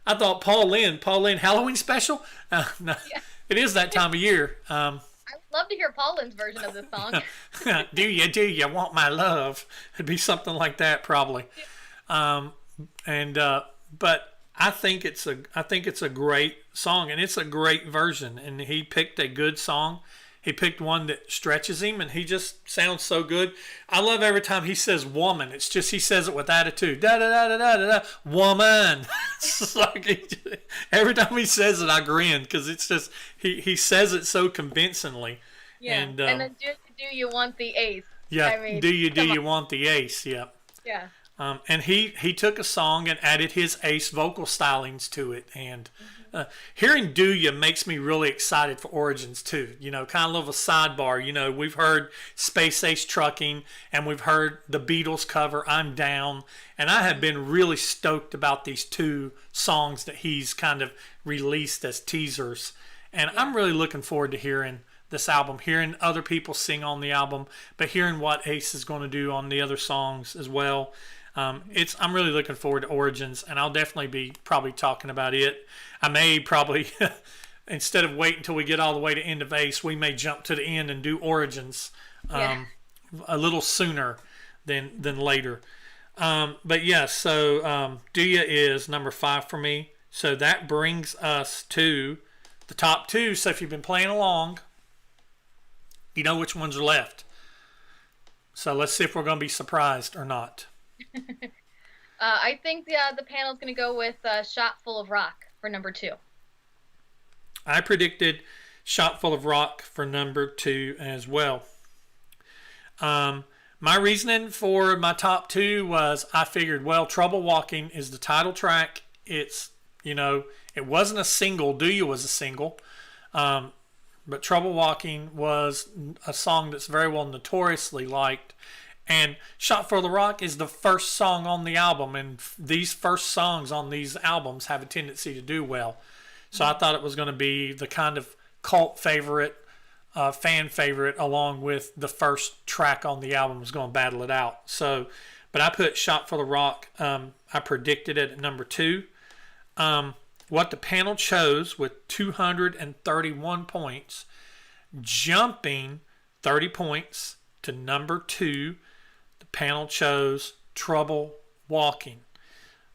I thought Paul Lynn Halloween special? No, yeah. It is that time of year. I would love to hear Paul Lynn's version of this song. Do you want my love? It'd be something like that probably. But I think it's a great song, and it's a great version, and he picked a good song. He picked one that stretches him, and he just sounds so good. I love every time he says woman. It's just he says it with attitude. Da da da da da da da. Woman. It's like every time he says it, I grin because it's just he says it so convincingly. Yeah. And then do you want the ace? Yeah. I mean, do you want the ace? Yeah. Yeah. And he took a song and added his Ace vocal stylings to it. And hearing Do Ya makes me really excited for Origins too. You know, kind of a little sidebar. You know, we've heard Space Ace Trucking and we've heard the Beatles cover I'm Down. And I have been really stoked about these 2 songs that he's kind of released as teasers. And I'm really looking forward to hearing this album, hearing other people sing on the album, but hearing what Ace is going to do on the other songs as well. I'm really looking forward to Origins, and I'll definitely be probably talking about it. I may probably, instead of waiting until we get all the way to end of Ace, we may jump to the end and do Origins a little sooner than later. But yeah, so Do Ya is number 5 for me. So that brings us to the top 2. So if you've been playing along, you know which ones are left. So let's see if we're going to be surprised or not. I think the panel's going to go with Shot Full of Rock for number 2. I predicted Shot Full of Rock for number 2 as well. My reasoning for my top 2 was I figured, well, Trouble Walking is the title track. It's, you know, it wasn't a single. Do Ya was a single. But Trouble Walking was a song that's very well notoriously liked. And Shot for the Rock is the first song on the album, and these first songs on these albums have a tendency to do well. So I thought it was going to be the kind of cult favorite, fan favorite, along with the first track on the album was going to battle it out. So but I put Shot Full of Rock. I predicted it at number 2. What the panel chose with 231 points, jumping 30 points to number 2, the panel chose Trouble Walking.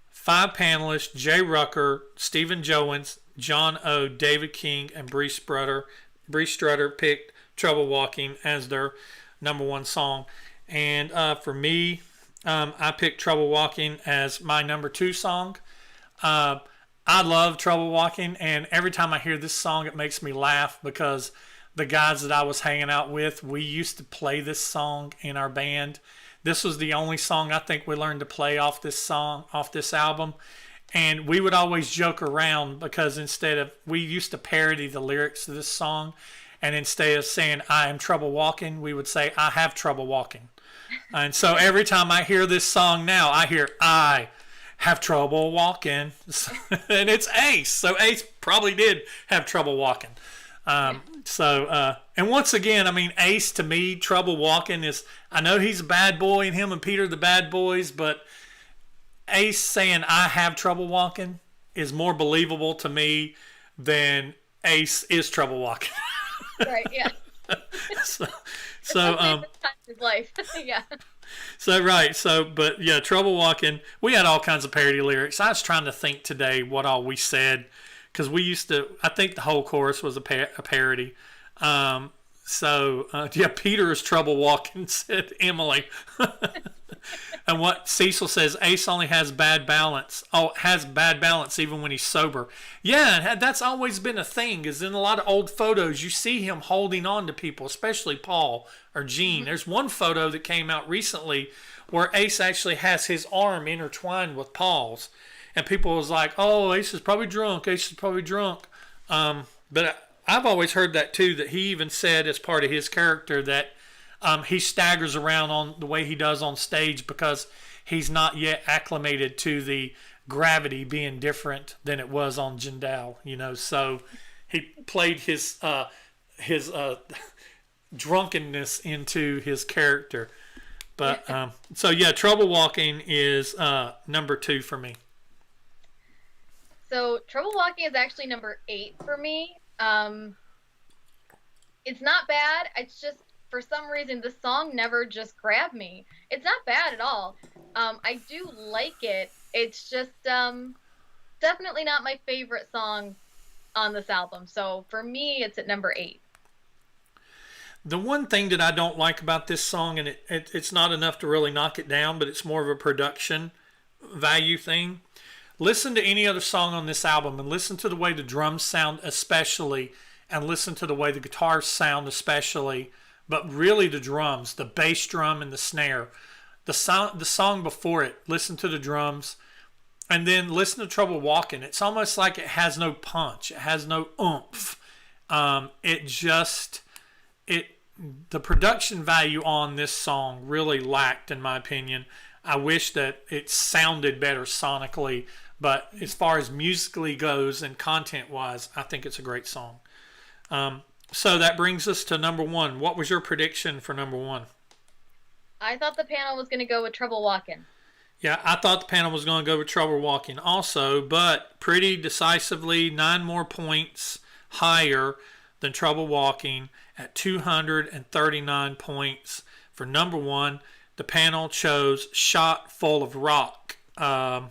5 panelists: Jay Rucker, Stephen Jowens, John O, David King, and Bree Strutter picked Trouble Walking as their number 1 song. And for me, I picked Trouble Walking as my number 2 song. I love Trouble Walking, and every time I hear this song, it makes me laugh because the guys that I was hanging out with, we used to play this song in our band. This was the only song I think we learned to play off this album. And we would always joke around because we used to parody the lyrics to this song. And instead of saying, I am trouble walking, we would say, I have trouble walking. And so every time I hear this song now, I hear, I have trouble walking. And it's Ace. So Ace probably did have trouble walking. And once again, I mean, Ace, to me, Trouble Walking is, I know he's a bad boy and him and Peter the bad boys, but Ace saying I have trouble walking is more believable to me than Ace is trouble walking. Right, yeah. so his life. Yeah. But yeah, Trouble Walking, we had all kinds of parody lyrics. I was trying to think today what all we said, because we used to, I think the whole chorus was a parody. Peter is trouble walking, said Emily. And what Cecil says, Ace only has bad balance. Oh, has bad balance even when he's sober. Yeah, that's always been a thing, is in a lot of old photos, you see him holding on to people, especially Paul or Gene. Mm-hmm. There's one photo that came out recently where Ace actually has his arm intertwined with Paul's. And people was like, oh, Ace is probably drunk. Ace is probably drunk. But I've always heard that too, that he even said as part of his character that he staggers around on the way he does on stage because he's not yet acclimated to the gravity being different than it was on Jindal, so he played his drunkenness into his character. But Trouble Walking is number 2 for me. So Trouble Walking is actually number 8 for me. It's not bad. It's just, for some reason, the song never just grabbed me. It's not bad at all. I do like it. It's just definitely not my favorite song on this album. So for me, it's at number 8. The one thing that I don't like about this song, and it's not enough to really knock it down, but it's more of a production value thing. Listen to any other song on this album and listen to the way the drums sound especially, and listen to the way the guitars sound especially, but really the drums, the bass drum and the snare. The song before it, listen to the drums, and then listen to Trouble Walking. It's almost like it has no punch. It has no oomph. The production value on this song really lacked, in my opinion. I wish that it sounded better sonically, but as far as musically goes and content-wise, I think it's a great song. So that brings us to number 1. What was your prediction for number 1? I thought the panel was going to go with Trouble Walkin'. Yeah, I thought the panel was going to go with Trouble Walking also, but pretty decisively 9 more points higher than Trouble Walking at 239 points. For number 1, the panel chose Shot Full of Rock. 9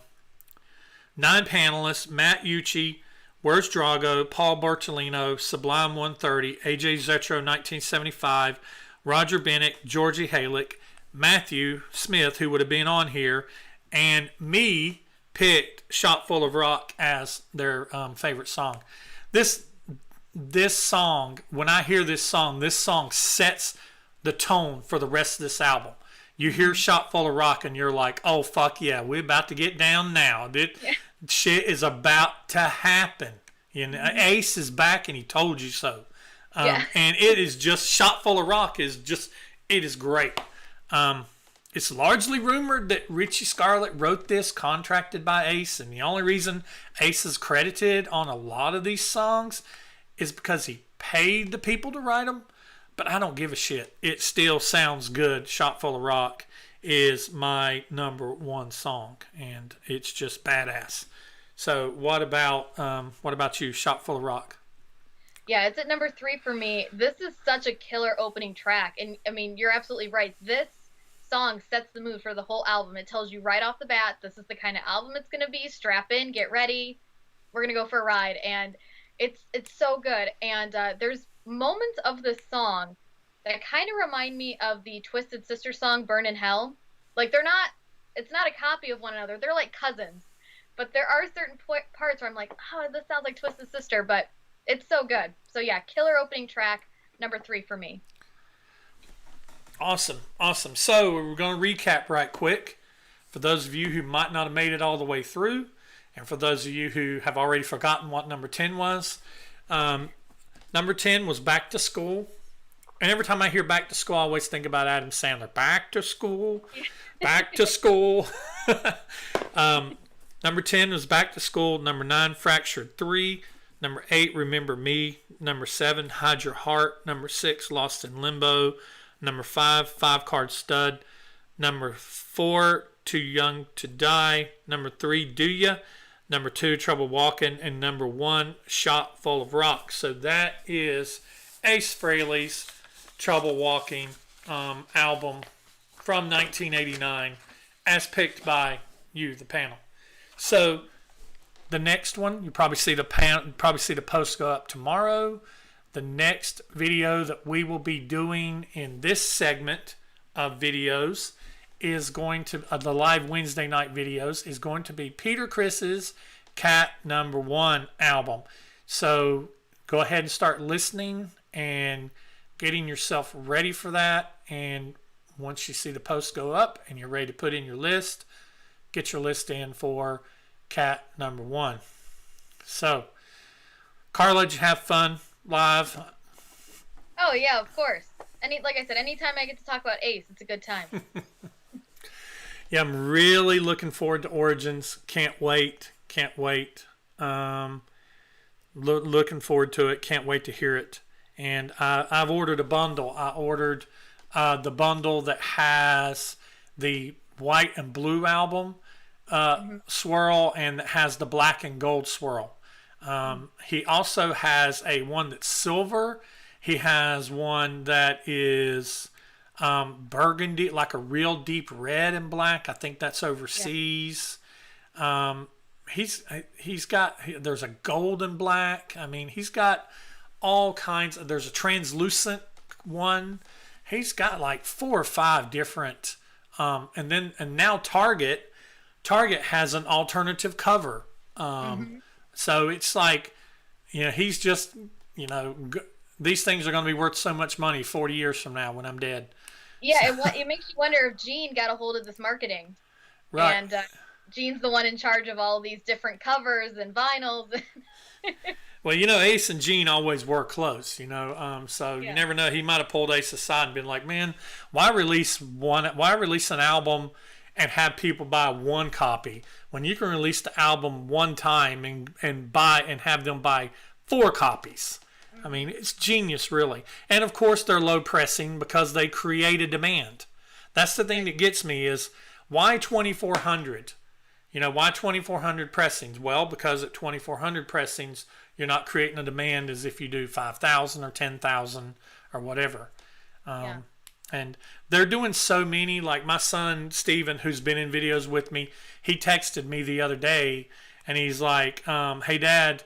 panelists: Matt Ucci, Where's Drago, Paul Bertolino, Sublime 130, AJ Zetro 1975, Roger Bennett, Georgie Halick, Matthew Smith, who would have been on here, and me picked Shot Full of Rock as their favorite song. This song, when I hear this song sets the tone for the rest of this album. You hear Shot Full of Rock and you're like, oh, fuck yeah, we're about to get down now. Shit is about to happen. Ace is back and he told you so. And it is just, Shot Full of Rock is just, it is great. It's largely rumored that Richie Scarlett wrote this, contracted by Ace, and the only reason Ace is credited on a lot of these songs is because he paid the people to write them. But I don't give a shit. It still sounds good. Shot Full of Rock is my number one song, and it's just badass. So what about you? Shop Full of Rock. Yeah, it's at number 3 for me. This is such a killer opening track. And I mean, you're absolutely right. This song sets the mood for the whole album. It tells you right off the bat, this is the kind of album it's going to be. Strap in, get ready. We're going to go for a ride. And it's so good. And there's moments of this song that kind of remind me of the Twisted Sister song, Burn in Hell. Like, it's not a copy of one another. They're like cousins. But there are certain parts where I'm like, oh, this sounds like Twisted Sister, but it's so good. So yeah, killer opening track, number 3 for me. Awesome. So we're going to recap right quick for those of you who might not have made it all the way through, and for those of you who have already forgotten what number 10 was. Number 10 was Back to School. And every time I hear Back to School, I always think about Adam Sandler. Back to school, back to school. Number 10 was Back to School. Number 9, Fractured 3. Number 8, Remember Me. Number 7, Hide Your Heart. Number 6, Lost in Limbo. Number 5, Five Card Stud. Number 4, Too Young to Die. Number 3, Do Ya. Number 2, Trouble Walkin'. And number 1, Shop Full of Rock. So that is Ace Frehley's Trouble Walking album from 1989 as picked by you, the panel. So the next one, you probably see the post go up tomorrow. The next video that we will be doing in this segment of videos is going to the live Wednesday night videos is going to be Peter Criss's Cat Number 1 album. So go ahead and start listening and getting yourself ready for that. And once you see the post go up and you're ready to put in your list, get your list in for Cat Number 1. So, Carla, did you have fun live? Oh yeah, of course. Like I said, anytime I get to talk about Ace, it's a good time. Yeah, I'm really looking forward to Origins. Can't wait. Looking forward to it. Can't wait to hear it. And I've ordered a bundle. I ordered the bundle that has the white and blue album swirl, and that has the black and gold swirl. He also has one that's silver. He has one that is burgundy, like a real deep red and black. I think that's overseas. Yeah. He's got, there's a gold and black. I mean, he's got all kinds of, there's a translucent one. He's got like 4 or 5 different, and now Target has an alternative cover. So it's like, he's just, these things are going to be worth so much money 40 years from now when I'm dead. Yeah, it makes you wonder if Gene got a hold of this marketing. Right. And Gene's the one in charge of all these different covers and vinyls. Well, Ace and Gene always work close, so yeah. You never know. He might have pulled Ace aside and been like, man, why release an album and have people buy 1 copy when you can release the album one time and have them buy 4 copies? I mean, it's genius, really. And of course, they're low pressing because they create a demand. That's the thing that gets me is why 2,400? Why 2,400 pressings? Well, because at 2,400 pressings, you're not creating a demand as if you do 5,000 or 10,000 or whatever. Yeah. And they're doing so many. Like my son, Steven, who's been in videos with me, he texted me the other day and he's like, hey, Dad,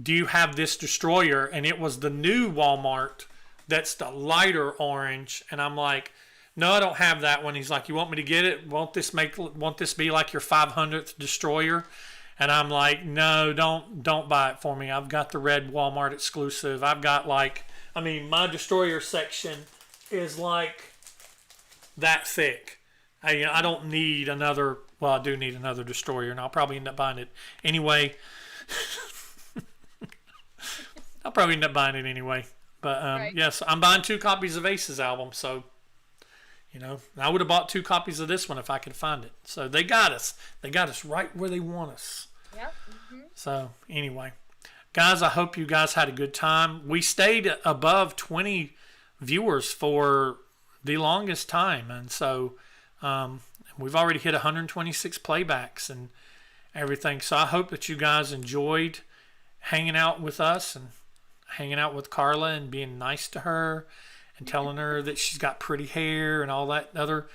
do you have this Destroyer? And it was the new Walmart that's the lighter orange. And I'm like, no, I don't have that one. He's like, you want me to get it? Won't this be like your 500th Destroyer? And I'm like, no, don't buy it for me. I've got the red Walmart exclusive. I've got my Destroyer section is like that thick. I don't need another. Well, I do need another Destroyer, and I'll probably end up buying it anyway. But right. Yes, I'm buying 2 copies of Ace's album, so I would have bought 2 copies of this one if I could find it. So they got us right where they want us. Yep. So anyway, guys, I hope you guys had a good time. We stayed above 20 viewers for the longest time, and so We've already hit 126 playbacks and everything. So I hope that you guys enjoyed hanging out with us and hanging out with Carla and being nice to her and telling her that she's got pretty hair and all that other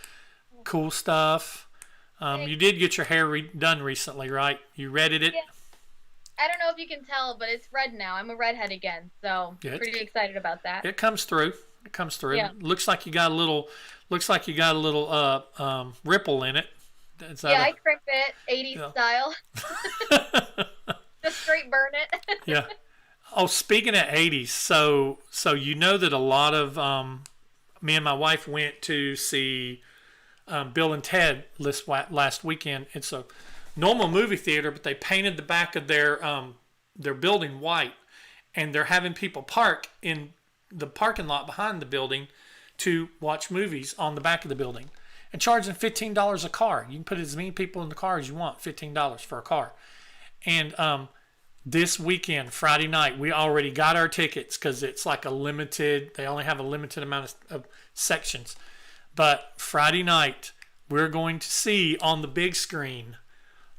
cool stuff. You did get your hair done recently, right? You redded it? Yeah. I don't know if you can tell, but it's red now. I'm a redhead again, so pretty excited about that. It comes through. It comes through. Yeah. Looks like you got a little ripple in it. I crimped it 80s style. Just straight burn it. Yeah. Oh, speaking of 80s, so you know that a lot of me and my wife went to see Bill and Ted last weekend. It's a normal movie theater, but they painted the back of their building white, and they're having people park in the parking lot behind the building to watch movies on the back of the building, and charging $15 a car. You can put as many people in the car as you want, $15 for a car. And this weekend, Friday night, we already got our tickets because it's like they only have a limited amount of sections. But Friday night, we're going to see on the big screen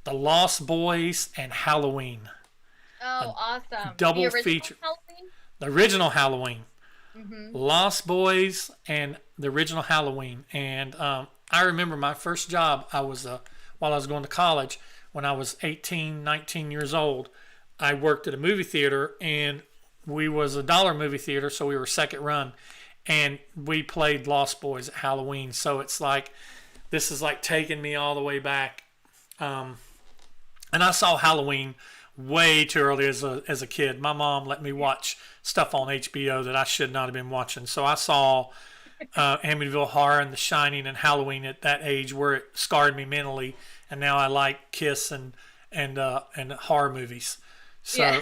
The Lost Boys and Halloween. Oh, awesome. Double feature. Halloween? The original Halloween. Mm-hmm. Lost Boys and the original Halloween. And I remember my first job, while I was going to college, when I was 18, 19 years old, I worked at a movie theater, and we was a dollar movie theater, so we were second run, and we played Lost Boys at Halloween. So it's like, this is like taking me all the way back. And I saw Halloween way too early as a kid. My mom let me watch stuff on HBO that I should not have been watching. So I saw Amityville Horror and The Shining and Halloween at that age, where it scarred me mentally, and now I like Kiss and horror movies. So,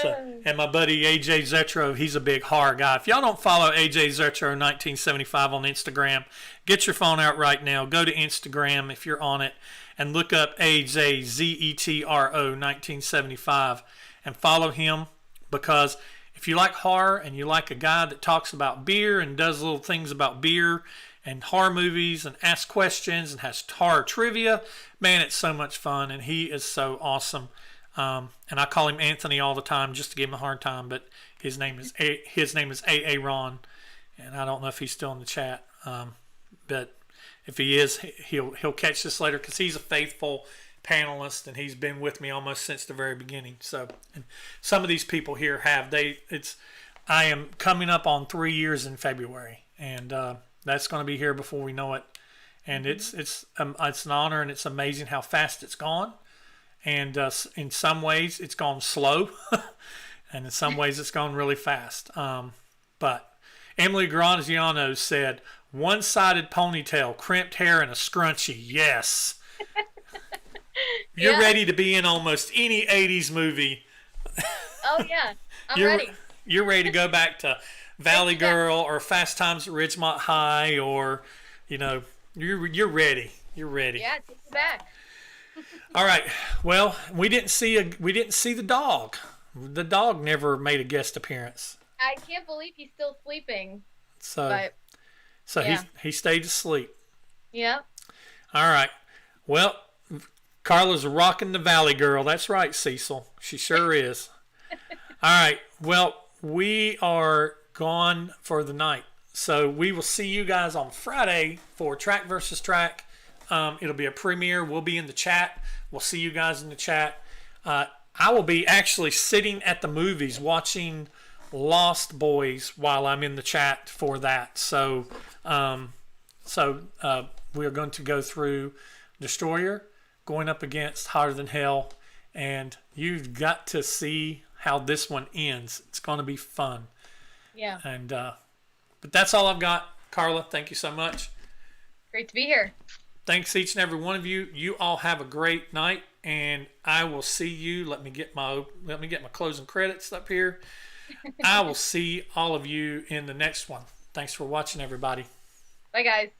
Yeah. and my buddy AJ Zetro, he's a big horror guy. If y'all don't follow AJ Zetro 1975 on Instagram, get your phone out right now. Go to Instagram if you're on it and look up AJ Zetro 1975 and follow him, because if you like horror and you like a guy that talks about beer and does little things about beer and horror movies and asks questions and has horror trivia, man, it's so much fun, and he is so awesome. And I call him Anthony all the time just to give him a hard time, but his name is A.A. Ron, and I don't know if he's still in the chat, but if he is, he'll catch this later, because he's a faithful panelist and he's been with me almost since the very beginning. So, and some of these people here I am coming up on 3 years in February, and that's going to be here before we know it. And it's an honor, and it's amazing how fast it's gone. And in some ways, it's gone slow, and in some ways, it's gone really fast. But Emily Graziano said, "One-sided ponytail, crimped hair, and a scrunchie. Yes." You're ready to be in almost any 80s movie. Oh, yeah. I'm ready. You're ready to go back to Valley Girl or Fast Times at Ridgemont High, or, you're ready. You're ready. Yeah, take it back. All right. Well, we didn't see the dog. The dog never made a guest appearance. I can't believe he's still sleeping. So yeah. he stayed asleep. Yeah. All right. Well, Carla's rocking the Valley Girl. That's right, Cecil. She sure is. All right. Well, we are gone for the night. So we will see you guys on Friday for Track versus Track. It'll be a premiere. We'll be in the chat. We'll see you guys in the chat. I will be actually sitting at the movies watching Lost Boys while I'm in the chat for that. So we are going to go through Destroyer, going up against Hotter Than Hell, and you've got to see how this one ends. It's going to be fun. Yeah. And but that's all I've got. Carla, thank you so much. Great to be here. Thanks each and every one of you. You all have a great night, and I will see you. Let me get my closing credits up here. I will see all of you in the next one. Thanks for watching, everybody. Bye, guys.